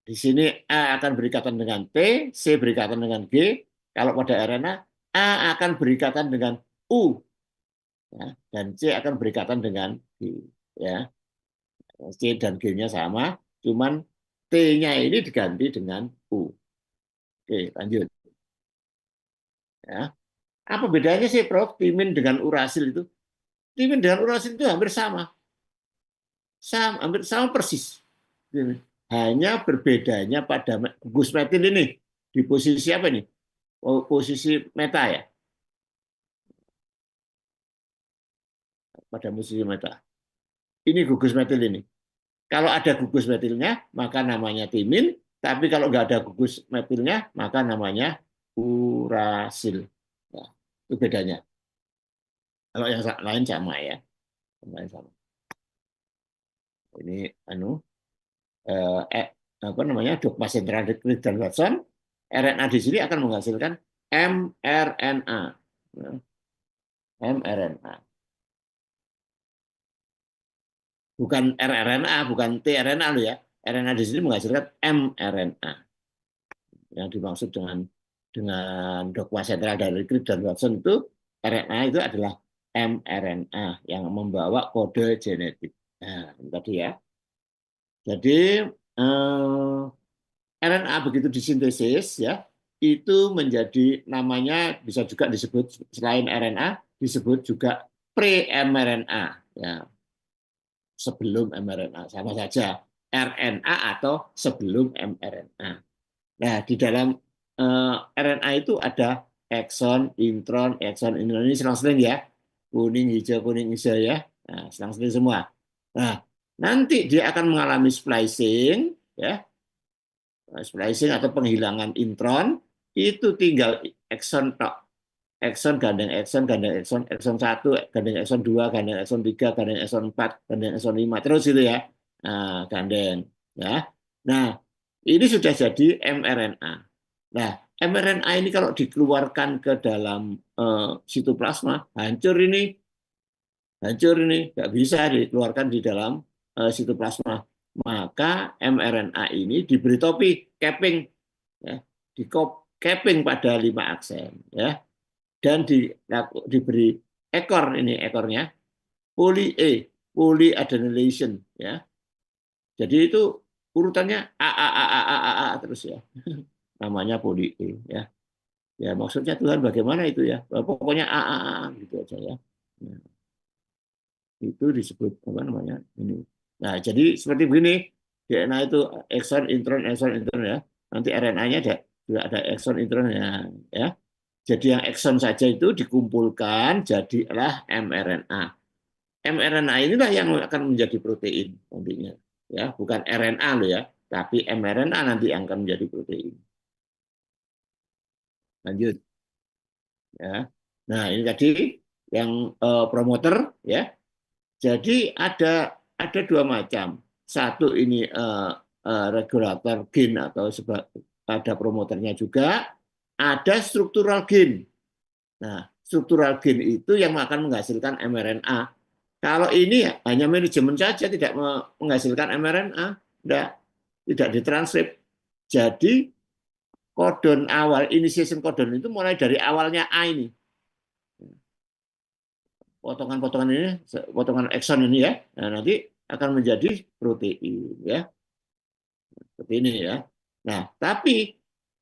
Di sini A akan berikatan dengan T, C berikatan dengan G. Kalau pada RNA, A akan berikatan dengan U, ya, dan C akan berikatan dengan G. Ya. C dan G-nya sama, cuman T-nya ini diganti dengan U. Oke, lanjut. Ya. Apa bedanya sih, Prof, timin dengan urasil itu? Timin dengan urasil itu hampir sama. Hampir sama persis. Hanya berbedanya pada gugus metil ini. Di posisi apa ini? Posisi meta, ya. Pada posisi meta. Ini gugus metil ini. Kalau ada gugus metilnya, maka namanya timin. Tapi kalau nggak ada gugus metilnya, maka namanya urasil. Nah, itu bedanya. Kalau yang lain sama, ya. Yang lain sama. Ini apa namanya, dogma sentral Crick dan Watson. RNA di sini akan menghasilkan mRNA. mRNA. Bukan rRNA, bukan tRNA loh, ya. RNA di sini menghasilkan mRNA. Yang dimaksud dengan dogma sentral dari Crick dan Watson itu, RNA itu adalah mRNA yang membawa kode genetik. Nah, tadi, ya. Jadi RNA begitu disintesis, ya, itu menjadi, namanya bisa juga disebut, selain RNA disebut juga pre-mRNA, ya. Sebelum mRNA, sama saja RNA atau sebelum mRNA. Nah, di dalam RNA itu ada ekson, intron ini selang-seling, ya. Kuning, hijau, ya. Nah, selang-seling semua. Nah, nanti dia akan mengalami splicing, ya. Splicing atau penghilangan intron, itu tinggal ekson tok. Ekson gandeng ekson, ekson 1, gandeng ekson 2, gandeng ekson 3, gandeng ekson 4, gandeng ekson 5, terus itu, ya. Nah, gandeng, ya. Nah, ini sudah jadi mRNA. Nah, mRNA ini kalau dikeluarkan ke dalam sitoplasma, hancur ini, nggak bisa dikeluarkan di dalam sitoplasma. Maka mRNA ini diberi topi, capping, ya, di capping pada 5 aksen, ya. Dan diberi ekor, ini ekornya polyadenylation, ya. Jadi itu urutannya A terus, ya. Namanya poly A, ya. Ya, maksudnya Tuhan bagaimana itu, ya. Pokoknya A gitu aja, ya. Nah, itu disebut apa namanya ini. Nah, jadi seperti begini, DNA itu ekson, intron, ya. Nanti RNA-nya juga ada ekson, intronnya, ya. Jadi yang ekson saja itu dikumpulkan jadilah mRNA. mRNA inilah yang akan menjadi protein nantinya, ya, bukan RNA loh, ya, tapi mRNA nanti yang akan menjadi protein. Lanjut. Ya. Nah, ini tadi yang promoter ya. Jadi ada dua macam. Satu ini regulator gain atau ada promoternya juga, ada struktural gain. Nah, struktural gain itu yang akan menghasilkan mRNA. Kalau ini hanya manajemen saja, tidak menghasilkan mRNA, tidak ditranskrip. Jadi kodon awal, initiation kodon itu mulai dari awalnya A ini. Potongan-potongan ini, potongan ekson ini ya, nah, nanti akan menjadi protein ya, seperti ini ya. Nah, tapi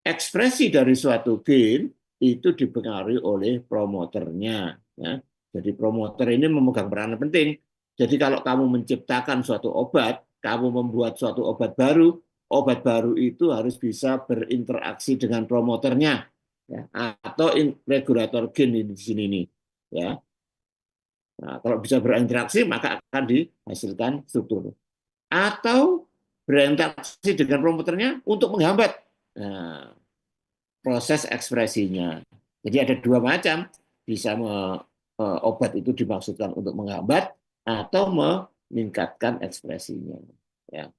ekspresi dari suatu gen itu dipengaruhi oleh promoternya. Ya. Jadi promoter ini memegang peranan penting. Jadi kalau kamu menciptakan suatu obat, kamu membuat suatu obat baru itu harus bisa berinteraksi dengan promoternya, ya, atau regulator gen di sini nih, ya. Nah, kalau bisa berinteraksi maka akan dihasilkan struktur. Atau berinteraksi dengan promoternya untuk menghambat proses ekspresinya. Jadi ada dua macam, bisa obat itu dimaksudkan untuk menghambat atau meningkatkan ekspresinya. Ya.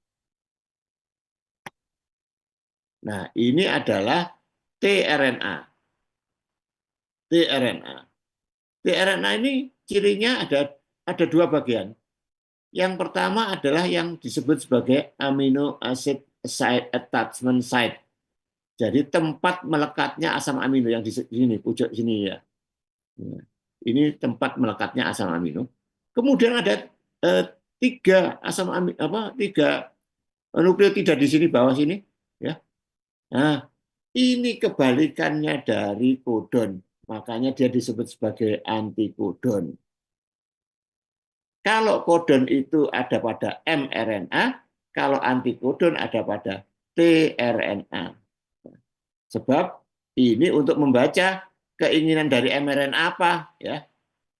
Nah, ini adalah tRNA. tRNA. tRNA ini cirinya ada dua bagian. Yang pertama adalah yang disebut sebagai amino acid site attachment site. Jadi tempat melekatnya asam amino yang di sini, pojok sini ya. Ini tempat melekatnya asam amino. Kemudian ada tiga asam amino, tiga nukleotida di sini bawah sini, ya. Nah, ini kebalikannya dari kodon, makanya dia disebut sebagai antikodon. Kalau kodon itu ada pada mRNA, kalau antikodon ada pada tRNA. Sebab ini untuk membaca keinginan dari mRNA apa, ya,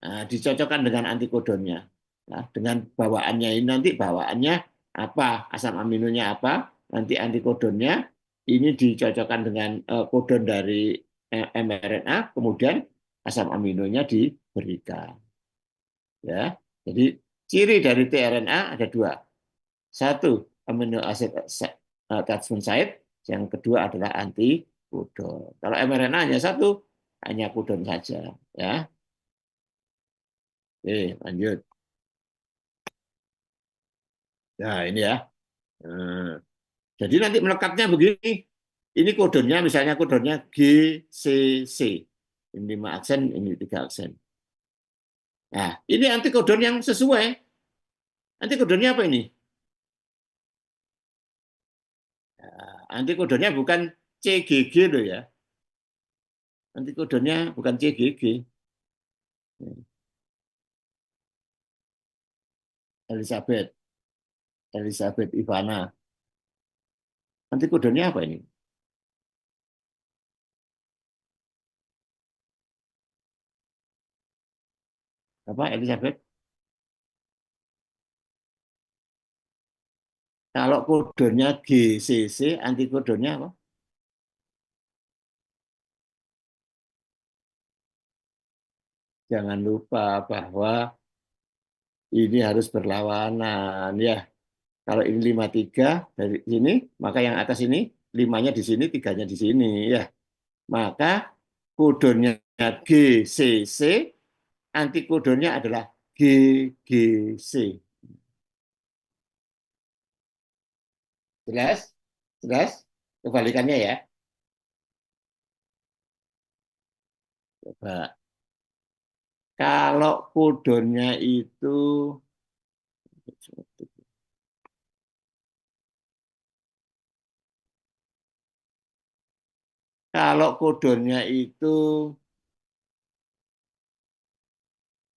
nah, dicocokkan dengan antikodonnya. Nah, dengan bawaannya ini nanti bawaannya apa, asam aminonya apa, nanti antikodonnya ini dicocokkan dengan kodon dari mRNA, kemudian asam aminonya diberikan. Ya, jadi ciri dari tRNA ada dua. Satu, amino acid attachment site, yang kedua adalah antikodon. Kalau mRNA hanya satu, hanya kodon saja, ya. Oke, lanjut. Nah, ini ya. Nah, jadi nanti melekatnya begini. Ini kodonnya, misalnya kodonnya GCC. Ini 5 aksen, ini 3 aksen. Nah, ini antikodon yang sesuai. Antikodonnya apa ini? Antikodonnya bukan CGG loh ya. Antikodonnya bukan CGG. Elizabeth Ivana. Antikodonnya apa ini? Apa Elizabeth? Kalau kodonnya GCC, antikodonnya apa? Jangan lupa bahwa ini harus berlawanan ya. Kalau ini 53 dari sini, maka yang atas ini 5-nya di sini, 3-nya di sini ya. Maka kodonnya GCC, antikodonnya adalah GGC. Jelas? Jelas? Kebalikannya ya. Coba. Kalau kodonnya itu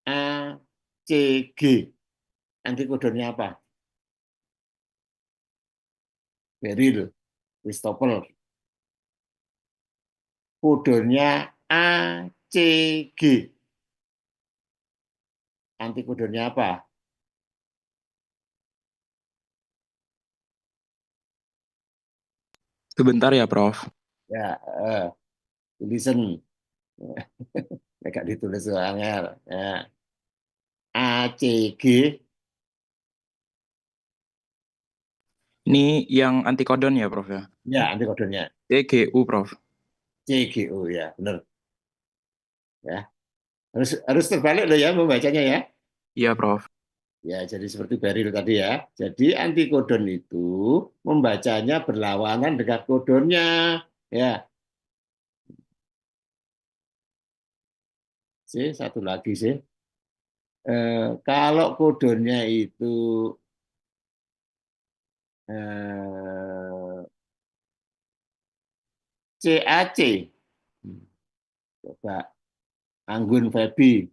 ACG, antikodonnya apa? Beryl, Christopher. Kodonnya ACG. Antikodonnya apa? Sebentar ya, Prof. Ya, Listen. Agak ditulis angel. Ya. ACG. Ini yang antikodon ya, Prof ya? Ya, antikodonnya. CGU, Prof. CGU ya, benar. Ya. Harus terbalik loh ya membacanya ya. Iya, Prof. Ya, jadi seperti Beril tadi ya. Jadi antikodon itu membacanya berlawanan dengan kodonnya. Ya, sih satu lagi sih. Kalau kodonnya itu eh, CAC, coba Anggun Febi,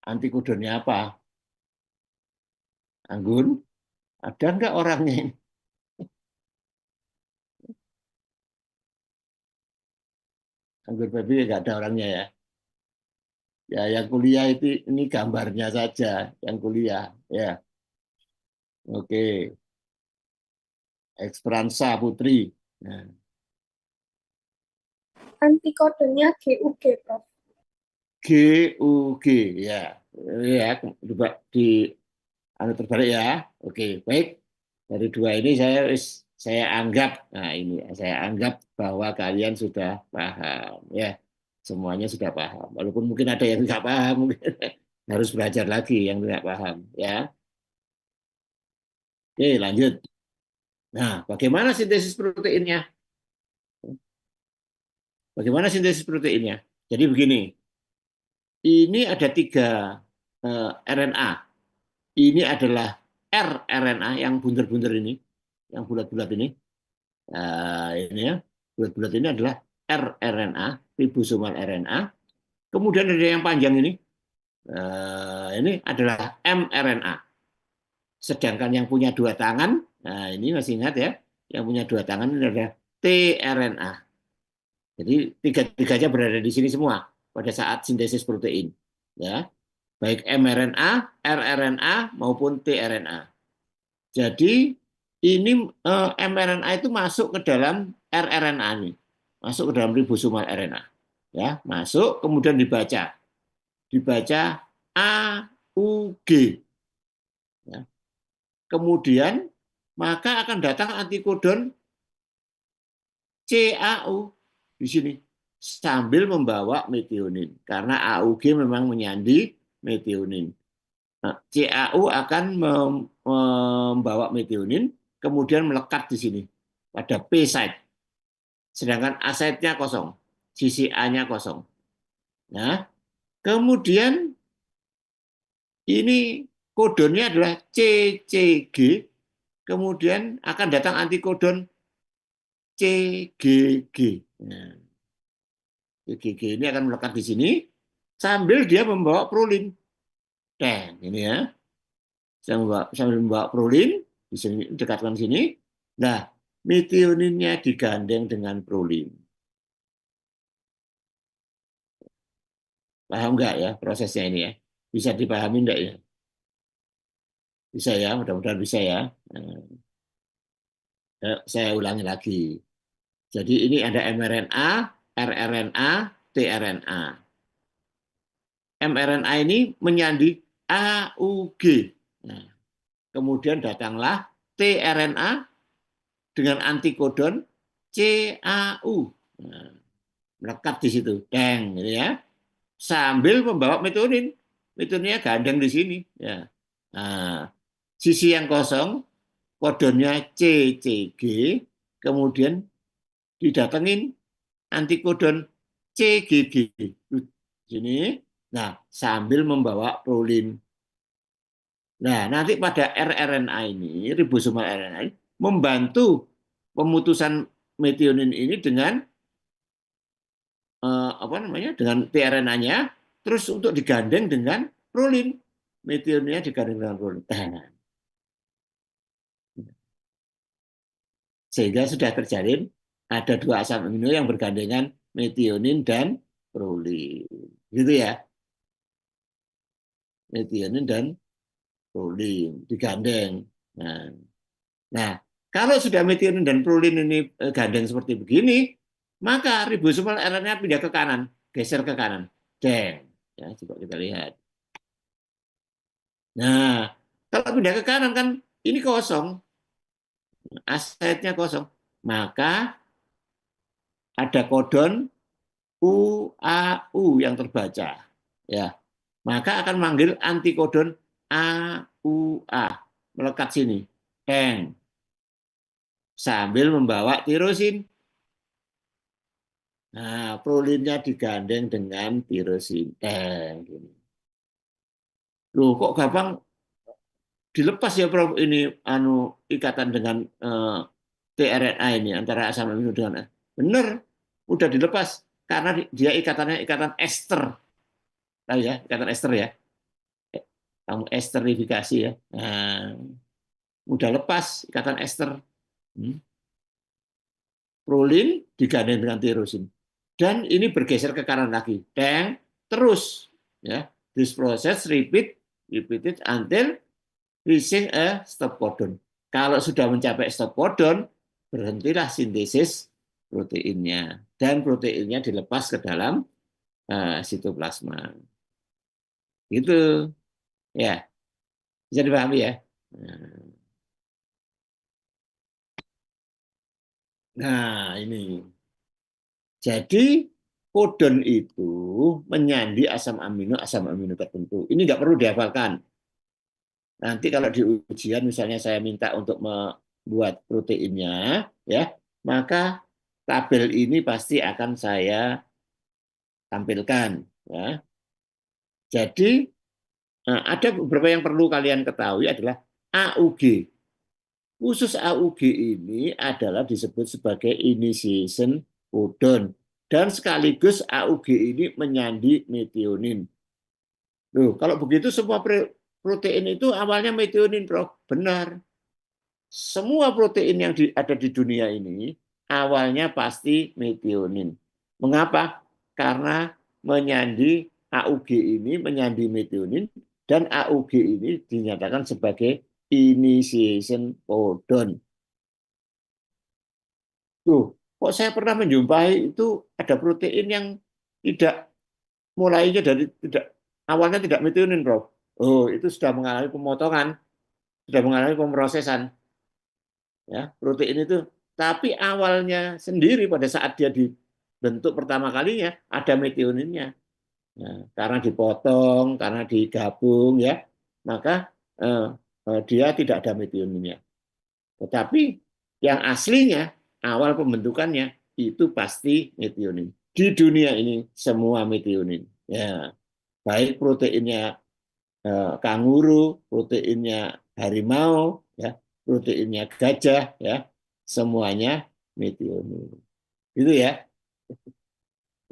antikodonnya apa? Anggun, ada nggak orangnya ini? Anggun Febi nggak ada orangnya ya. Ya, yang kuliah itu ini gambarnya saja, yang kuliah. Ya, oke. Esperanza Putri. Nah, Antikodonnya GUG, Prof. GUG ya. Ya, coba di anu terbalik ya. Oke, baik. Dari dua ini saya anggap, nah ini saya anggap bahwa kalian sudah paham ya. Semuanya sudah paham. Walaupun mungkin ada yang nggak paham, mungkin harus belajar lagi yang tidak paham ya. Oke, lanjut. Nah, bagaimana sintesis proteinnya? Bagaimana sintesis proteinnya? Jadi begini, ini ada 3 RNA. Ini adalah rRNA yang bunder-bunder ini, yang bulat-bulat ini. Ini ya, bulat-bulat ini adalah rRNA, ribosomal RNA. Kemudian ada yang panjang ini adalah mRNA. Sedangkan yang punya 2 tangan, nah ini masih ingat ya, yang punya 2 tangan ini adalah tRNA. Jadi tiga-tiganya berada di sini semua pada saat sintesis protein. Ya, baik mRNA, rRNA maupun tRNA. Jadi ini mRNA itu masuk ke dalam rRNA ini, masuk ke dalam ribosomal RNA. Ya, masuk kemudian dibaca AUG. Ya. Kemudian maka akan datang antikodon CAU di sini sambil membawa metionin karena AUG memang menyandi metionin. Nah, CAU akan membawa metionin kemudian melekat di sini pada P site. Sedangkan A site-nya kosong, sisi A-nya kosong. Nah, kemudian ini kodonnya adalah CCG, kemudian akan datang antikodon CGG. Nah, CGG ini akan melekat di sini sambil dia membawa prolin. Ini ya. Sambil membawa prolin di sini dekatkan sini. Nah, metioninnya digandeng dengan prolin. Paham nggak ya prosesnya ini ya? Bisa dipahami enggak ya? Bisa ya, mudah-mudahan bisa ya. Nah, saya ulangi lagi. Jadi ini ada mRNA, rRNA, tRNA. mRNA ini menyandi AUG. Nah, kemudian datanglah tRNA dengan antikodon CAU. Nah, melekat di situ, gitu ya. Sambil membawa metionin. Metioninnya gandeng di sini. Ya. Nah, sisi yang kosong, kodonnya CCG, kemudian didatengin antikodon CGG. Sini. Nah, sambil membawa prolin. Nah, nanti pada rRNA ini, ribosomal RNA ini, membantu pemutusan metionin ini dengan dengan tRNA-nya, terus untuk digandeng dengan prolin. Metioninnya digandeng dengan prolin. Sehingga sudah terjalin ada 2 asam amino yang bergandengan metionin dan prolin. Gitu ya. Metionin dan prolin digandeng. Nah, Kalau sudah methionine dan prolin ini gandeng seperti begini, maka ribosomal RNA pindah ke kanan, geser ke kanan. Dan ya, coba kita lihat. Nah, kalau pindah ke kanan kan ini kosong, asetnya kosong. Maka ada kodon UAU yang terbaca. Ya, maka akan manggil antikodon AUA melekat sini. Teng. Sambil membawa tirosin. Nah, prolinnya digandeng dengan tirosin. Teng. Loh, kok gampang dilepas ya Prof ini ikatan dengan tRNA ini antara asam amino dengan benar udah dilepas karena dia ikatannya ikatan ester. Tahu ya, ikatan ester ya. Kamu esterifikasi ya. Nah, udah lepas ikatan ester. Prolin digandeng dengan tirosin. Dan ini bergeser ke kanan lagi. Dan terus ya. This process repeated until reaching a stop codon. Kalau sudah mencapai stop codon, berhentilah sintesis proteinnya. Dan proteinnya dilepas ke dalam sitoplasma. Gitu. Ya. Bisa dipahami ya? Nah, ini. Jadi, kodon itu menyandi asam amino tertentu. Ini nggak perlu dihafalkan. Nanti kalau di ujian misalnya saya minta untuk membuat proteinnya, ya, maka tabel ini pasti akan saya tampilkan. Ya. Jadi, ada beberapa yang perlu kalian ketahui adalah AUG. Khusus AUG ini adalah disebut sebagai initiation codon. Dan sekaligus AUG ini menyandi methionine. Loh, kalau begitu semua protein itu awalnya methionine, Prof. Benar. Semua protein yang ada di dunia ini awalnya pasti methionine. Mengapa? Karena menyandi AUG ini menyandi methionine dan AUG ini dinyatakan sebagai initiation codon. Tuh, kok saya pernah menjumpai itu ada protein yang tidak mulainya dari awalnya tidak methionine, Prof. Oh, itu sudah mengalami pemotongan, sudah mengalami pemrosesan. Ya, protein itu. Tapi awalnya sendiri pada saat dia dibentuk pertama kalinya ada methioninnya. Nah, karena dipotong, karena digabung ya, maka dia tidak ada methioninnya. Tetapi yang aslinya awal pembentukannya itu pasti methionin. Di dunia ini semua methionin. Ya, baik proteinnya kanguru, proteinnya harimau, ya, proteinnya gajah, ya, semuanya methionin. Itu ya.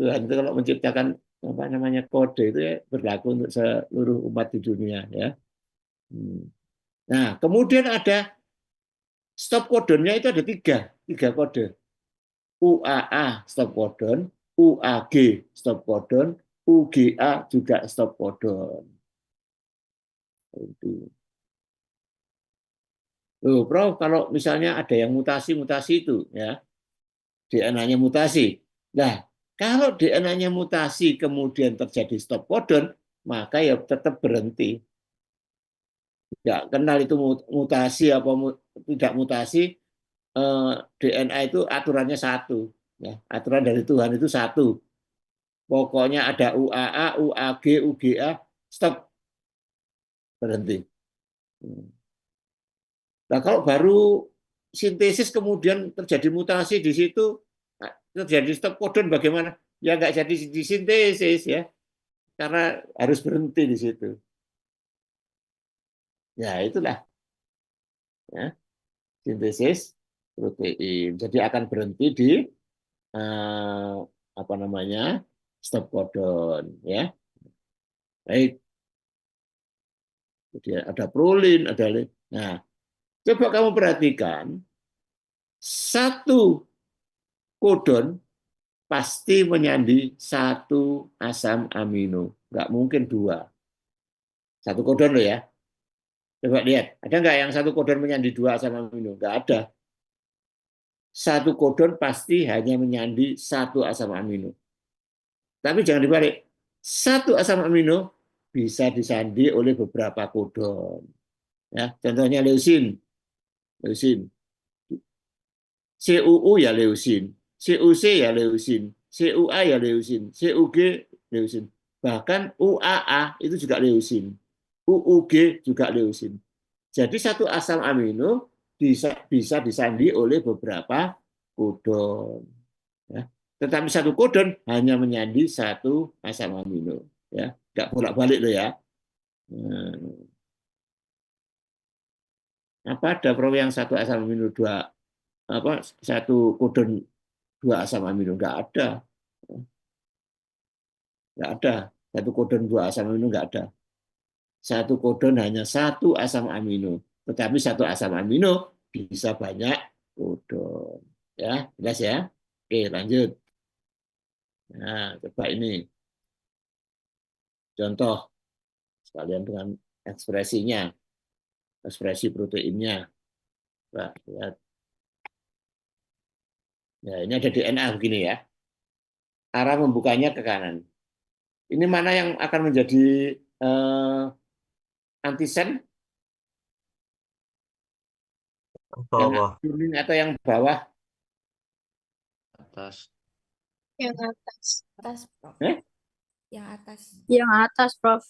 Tuhan itu kalau menciptakan apa namanya kode itu ya, berlaku untuk seluruh umat di dunia, ya. Nah, kemudian ada stop codonnya itu ada tiga kode. UAA stop codon, UAG stop codon, UGA juga stop codon. Itu. Loh, Prof, kalau misalnya ada yang mutasi-mutasi itu, ya, DNA-nya mutasi. Nah, kalau DNA-nya mutasi kemudian terjadi stop codon, maka ya tetap berhenti. Tidak kenal itu mutasi apa tidak mutasi, DNA itu aturannya satu. Ya, aturan dari Tuhan itu satu. Pokoknya ada UAA, UAG, UGA, stop, berhenti. Nah, kalau baru sintesis kemudian terjadi mutasi di situ, terjadi stop codon bagaimana? Ya nggak jadi disintesis ya, karena harus berhenti di situ. Ya itulah, ya, sintesis protein. Jadi akan berhenti di apa namanya stop codon, ya. Baik. Jadi ada prolin, ada. Nah, coba kamu perhatikan satu kodon pasti menyandi satu asam amino, nggak mungkin dua. Satu kodon loh ya. Coba lihat, ada nggak yang satu kodon menyandi dua asam amino? Nggak ada. satu codon pasti hanya menyandi satu asam amino. Tapi jangan dibalik. Satu asam amino bisa disandi oleh beberapa codon. Ya, contohnya leusin. Leusin. CUU ya leusin. CUC ya leusin. CUA ya leusin. CUG leusin. Bahkan UAA itu juga leusin. UUG juga leusin. Jadi satu asam amino bisa disandi oleh beberapa codon. Ya. Tetapi satu codon hanya menyandi satu asam amino. Ya, nggak bolak-balik loh ya. Apa ada Prof yang satu asam amino dua apa satu codon dua asam amino? Nggak ada. Nggak ada. Satu codon dua asam amino nggak ada. Satu codon hanya satu asam amino. Tetapi satu asam amino bisa banyak codon. Ya, jelas ya? Oke, lanjut. Nah, coba ini. Contoh sekalian dengan ekspresinya. Ekspresi proteinnya. Nah, lihat. Ya, ini ada DNA begini ya. Arah membukanya ke kanan. Ini mana yang akan menjadi antisen? Yang Bawah. kuning atau yang bawah? Atas. Yang atas. Atas, Prof. Yang atas. Yang atas, Prof.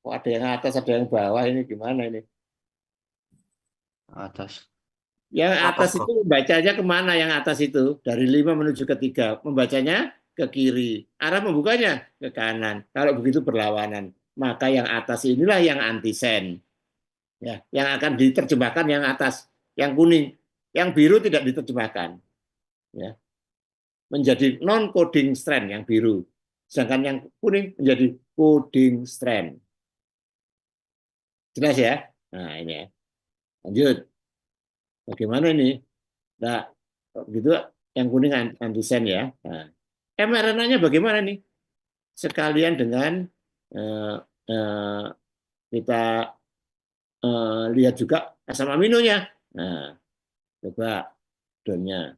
Oh, ada yang atas, ada yang bawah. Ini gimana ini? Atas. Yang atas Prof. itu membacanya kemana yang atas itu? Dari 5 menuju ke 3. Membacanya ke kiri. Arah membukanya ke kanan. Kalau begitu berlawanan. Maka yang atas inilah yang antisen. Ya, yang akan diterjemahkan yang atas. Yang kuning. Yang biru tidak diterjemahkan. Ya. Menjadi non-coding strand yang biru. Sedangkan yang kuning menjadi coding strand. Jelas ya? Nah, ini ya. Lanjut. Bagaimana ini? Nah, gitu yang kuning antisen ya. Nah, mRNA-nya bagaimana nih? Sekalian dengan kita lihat juga asam aminonya. Nah, coba donnya.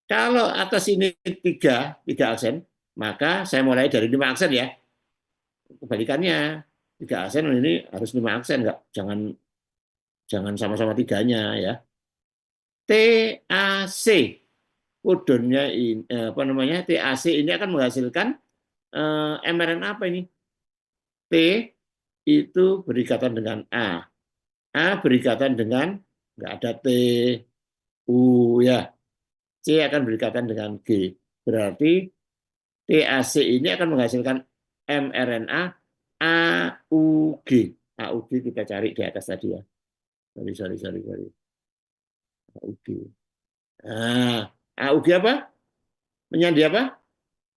Kalau atas ini tiga aksen, maka saya mulai dari 5 aksen ya. Kebalikannya, 3 aksen ini harus 5 aksen, enggak? Jangan sama-sama tiganya ya. TAC kodonnya ini apa namanya? TAC ini akan menghasilkan mRNA apa ini? T itu berikatan dengan A. A berikatan dengan enggak ada T, U ya. C akan berikatan dengan G. Berarti TAC ini akan menghasilkan mRNA AUG. AUG kita cari di atas tadi ya. Sorry. AUG. Nah, AUG apa? Menyandi apa?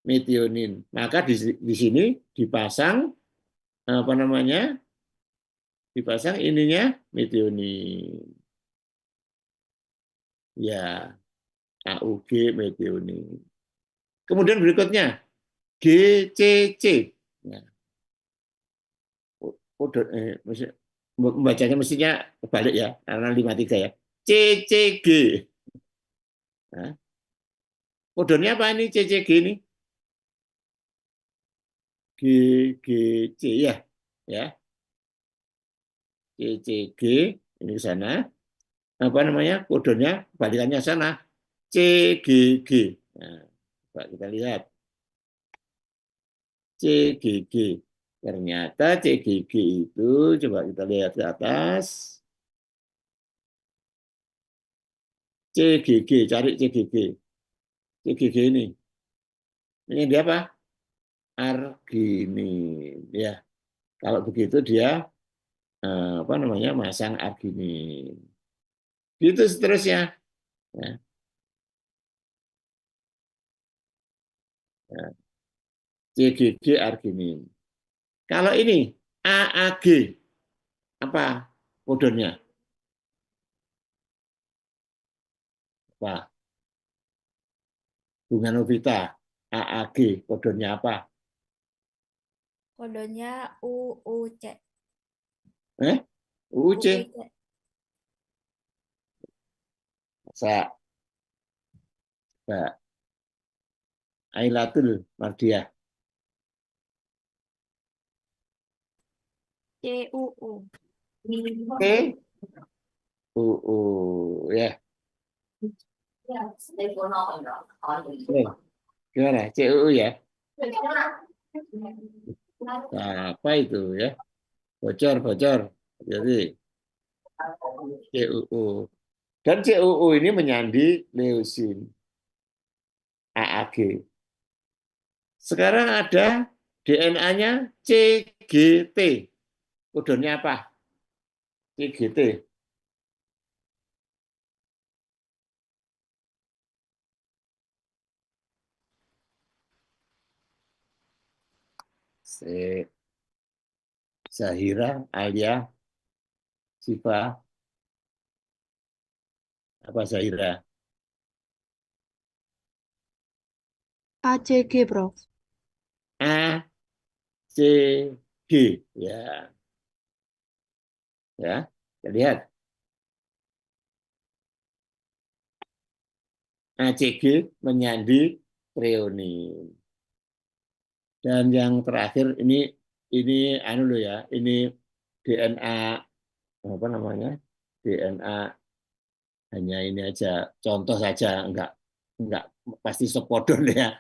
Metionin. Maka di sini dipasang apa namanya? Dipasang ininya metionin. Ya, AUG metionin. Kemudian berikutnya GCC. Ya. Membacanya mestinya kebalik ya, karena 53 ya. CCG. Nah, kodenya apa ini CCG ini? GGC ya. Ya. CCG ini ke sana. Apa namanya? Kodenya kebalikannya sana. CGG. Nah, coba kita lihat. CGG. Ternyata CGG itu coba kita lihat ke atas. CGG, cari CGG. CGG ini. Ini dia apa? Arginin. Ya. Kalau begitu dia apa namanya? Masang arginin. Gitu seterusnya. Ya. Ya. CGG arginin. Kalau ini AAG apa kodenya? Apa? Bunga Novita, AAG kodenya apa? Kodenya UUC. UUC. UUC. Masa Mbak Ailatul Mardiah. CUU. Oke. Ya. Oke. Gimana? CUU ya? Apa itu ya? Bocor. Jadi CUU. Dan CUU ini menyandi leusin AAG. Sekarang ada DNA-nya CGT. Kodenya apa? CGT. Zahira Alia Siva apa Zahira? ACG, Prof. A C G ya. Ya, kita lihat ACG menyandi treonin. Dan yang terakhir ini anu loh ya, ini DNA apa namanya? DNA hanya ini aja, contoh saja, enggak pasti sepodon ya.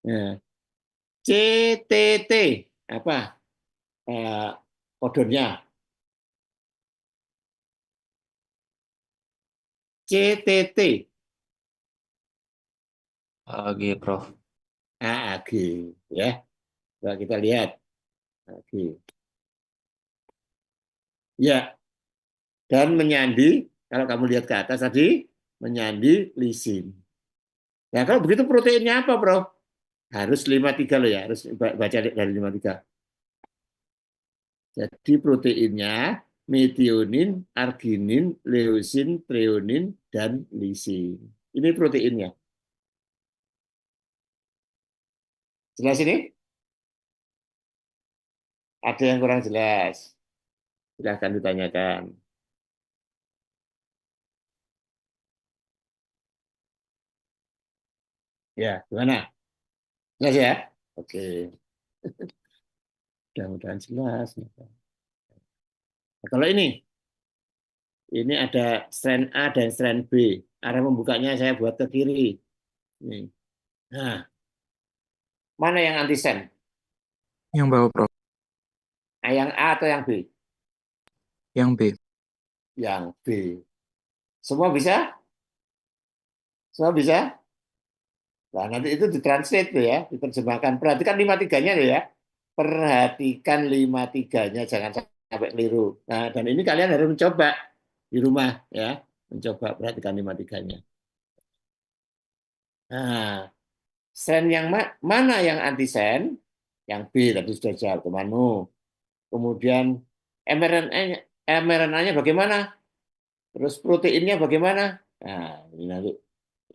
Nah, CTT apa kodenya? CTT AG, Prof. AAG ya. Coba kita lihat AG. Ya, dan menyandi kalau kamu lihat ke atas tadi menyandi lisin. Nah, kalau begitu proteinnya apa, Prof? Harus 53 loh ya, harus baca dari 53. Jadi proteinnya metionin, arginin, leusin, treonin, dan lisin. Ini proteinnya. Jelas ini? Ada yang kurang jelas? Silahkan ditanyakan. Ya, gimana? Jelas ya? Oke. Mudah-mudahan jelas. Nah, kalau ini ada strand A dan strand B. Arah membukanya saya buat ke kiri. Nih. Nah, mana yang antisen? Yang bawah, Prof. Yang A atau yang B? Yang B. Yang B. Semua bisa? Semua bisa? Nah, nanti itu ditranslate tuh ya, diterjemahkan. Perhatikan 53-nya loh ya. Perhatikan 53-nya, jangan sampai keliru. Nah, dan ini kalian harus mencoba di rumah ya. Mencoba perhatikan 53-nya. Nah, strand yang mana yang antisen? Yang B tadi sudah jawab temanmu. Kemudian mRNA-nya mRNA-nya bagaimana? Terus proteinnya bagaimana? Nah, ini nanti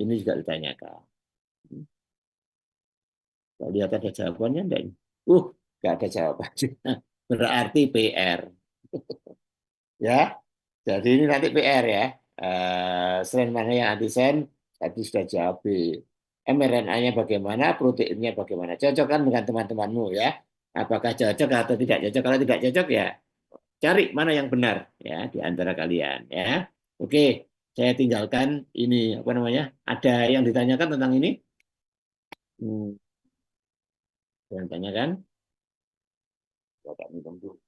ini juga ditanyakan. Kalau lihat ada jawabannya enggak? Enggak ada jawabannya. Berarti PR. Ya. Jadi ini nanti PR ya. Strain mana yang antisen? Tadi sudah jawab. mRNA-nya bagaimana? Proteinnya bagaimana? Cocokkan dengan teman-temanmu ya. Apakah cocok atau tidak cocok? Kalau tidak cocok ya cari mana yang benar ya di antara kalian ya. Oke, saya tinggalkan ini apa namanya? Ada yang ditanyakan tentang ini? Yang ditanyakan? Coba minum dulu.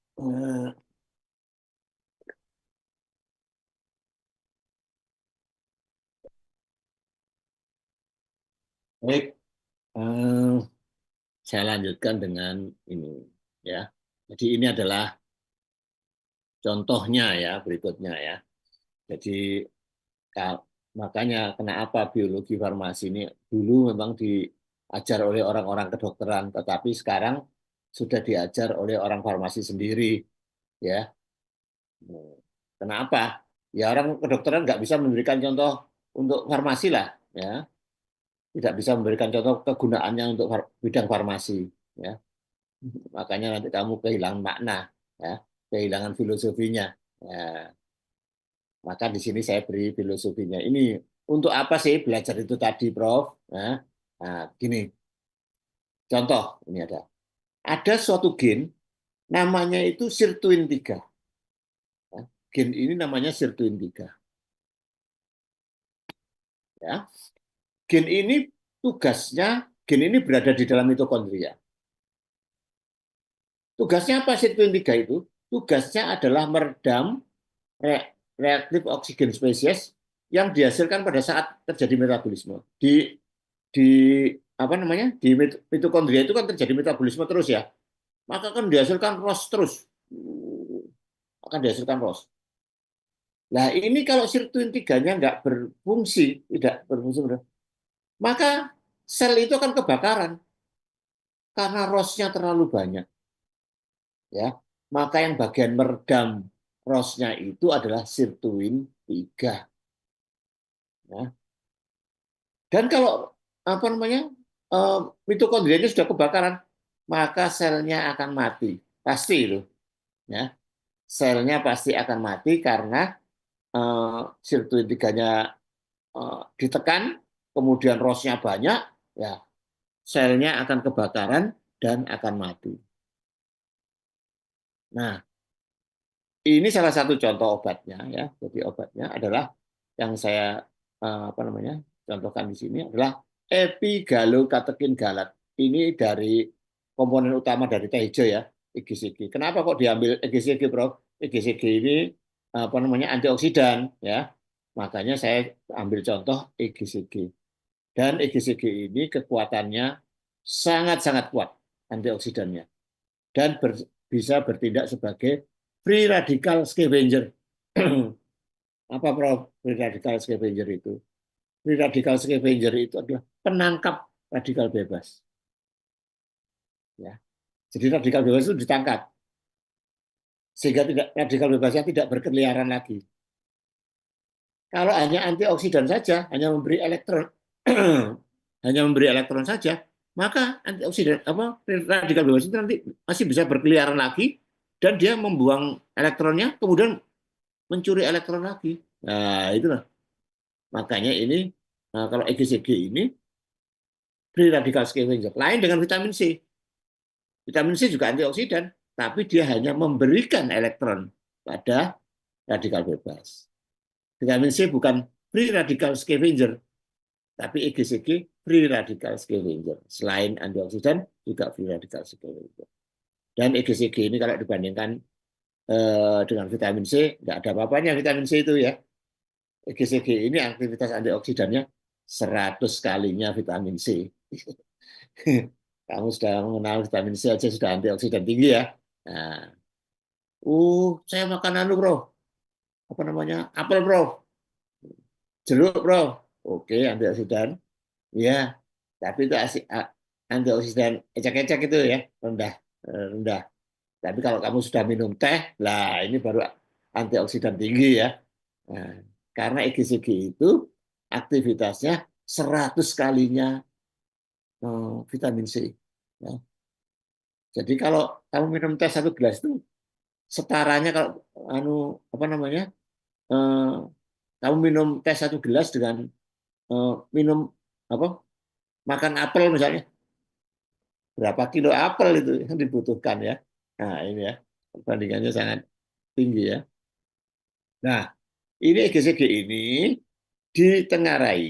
Baik, saya lanjutkan dengan ini ya. Jadi ini adalah contohnya ya berikutnya ya. Jadi makanya kenapa biologi farmasi ini dulu memang diajar oleh orang-orang kedokteran, tetapi sekarang sudah diajar oleh orang farmasi sendiri ya. Kenapa? Ya orang kedokteran nggak bisa memberikan contoh untuk farmasi lah ya. Tidak bisa memberikan contoh kegunaannya untuk bidang farmasi ya. Makanya nanti kamu kehilangan makna ya, kehilangan filosofinya ya. Maka di sini saya beri filosofinya ini untuk apa sih belajar itu tadi, Prof? Gini, contoh ini ada suatu gen namanya itu sirtuin 3. Gen ini namanya sirtuin 3. Ya. Gen ini gen ini berada di dalam mitokondria. Tugasnya apa sirtuin 3 itu? Tugasnya adalah meredam reaktif oksigen spesies yang dihasilkan pada saat terjadi metabolisme. Di apa namanya? Di mitokondria itu kan terjadi metabolisme terus ya. Maka akan dihasilkan ROS terus. Akan dihasilkan ROS. Nah, ini kalau sirtuin 3-nya nggak berfungsi, tidak berfungsi, maka sel itu akan kebakaran karena ROS-nya terlalu banyak. Ya, maka yang bagian meredam ROS-nya itu adalah sirtuin 3. Ya. Dan kalau apa namanya mitokondrianya sudah kebakaran, maka selnya akan mati, pasti itu. Ya, selnya pasti akan mati karena sirtuin 3-nya ditekan, kemudian ROS-nya banyak, ya selnya akan kebakaran dan akan mati. Nah, ini salah satu contoh obatnya ya. Jadi obatnya adalah yang saya contohkan di sini adalah epigalokatekin galat. Ini dari komponen utama dari teh hijau ya, EGCG. Kenapa kok diambil EGCG, Prof? EGCG ini antioksidan ya. Makanya saya ambil contoh EGCG. Dan EGCG ini kekuatannya sangat-sangat kuat antioksidannya. Dan bisa bertindak sebagai free radical scavenger. Apa, Prof? Free radical scavenger itu? Free radical scavenger itu adalah penangkap radikal bebas. Ya. Jadi radikal bebas itu ditangkap. Sehingga radikal bebasnya tidak berkeliaran lagi. Kalau hanya antioksidan saja, hanya memberi elektron saja, maka antioksidan radikal bebas itu nanti masih bisa berkeliaran lagi dan dia membuang elektronnya kemudian mencuri elektron lagi. Nah, itulah. Makanya ini kalau EGCG ini free radical scavenger. Lain dengan vitamin C. Vitamin C juga antioksidan, tapi dia hanya memberikan elektron pada radikal bebas. Vitamin C bukan free radical scavenger, tapi EGCG free radical scavenger. Selain antioksidan, juga free radical scavenger. Dan EGCG ini kalau dibandingkan dengan vitamin C, nggak ada apa-apanya vitamin C itu ya. EGCG ini aktivitas antioksidannya 100 kalinya vitamin C. Kamu sudah mengenal vitamin C aja sudah antioksidan tinggi ya. Nah, saya makan bro. Apa namanya? Apel, bro. Jeruk, bro. Oke, antioksidan. Ya, tapi itu antioksidan ecek-ecek itu ya, rendah. Tapi kalau kamu sudah minum teh, lah ini baru antioksidan tinggi ya. Nah, karena EGCG itu aktivitasnya 100 kalinya vitamin C. Ya. Jadi kalau kamu minum teh 1 gelas itu setaranya kalau kamu minum teh 1 gelas dengan minum makan apel misalnya, berapa kilo apel itu yang dibutuhkan ya. Nah ini ya perbandingannya sangat tinggi ya. Nah ini EGCG ini ditengarai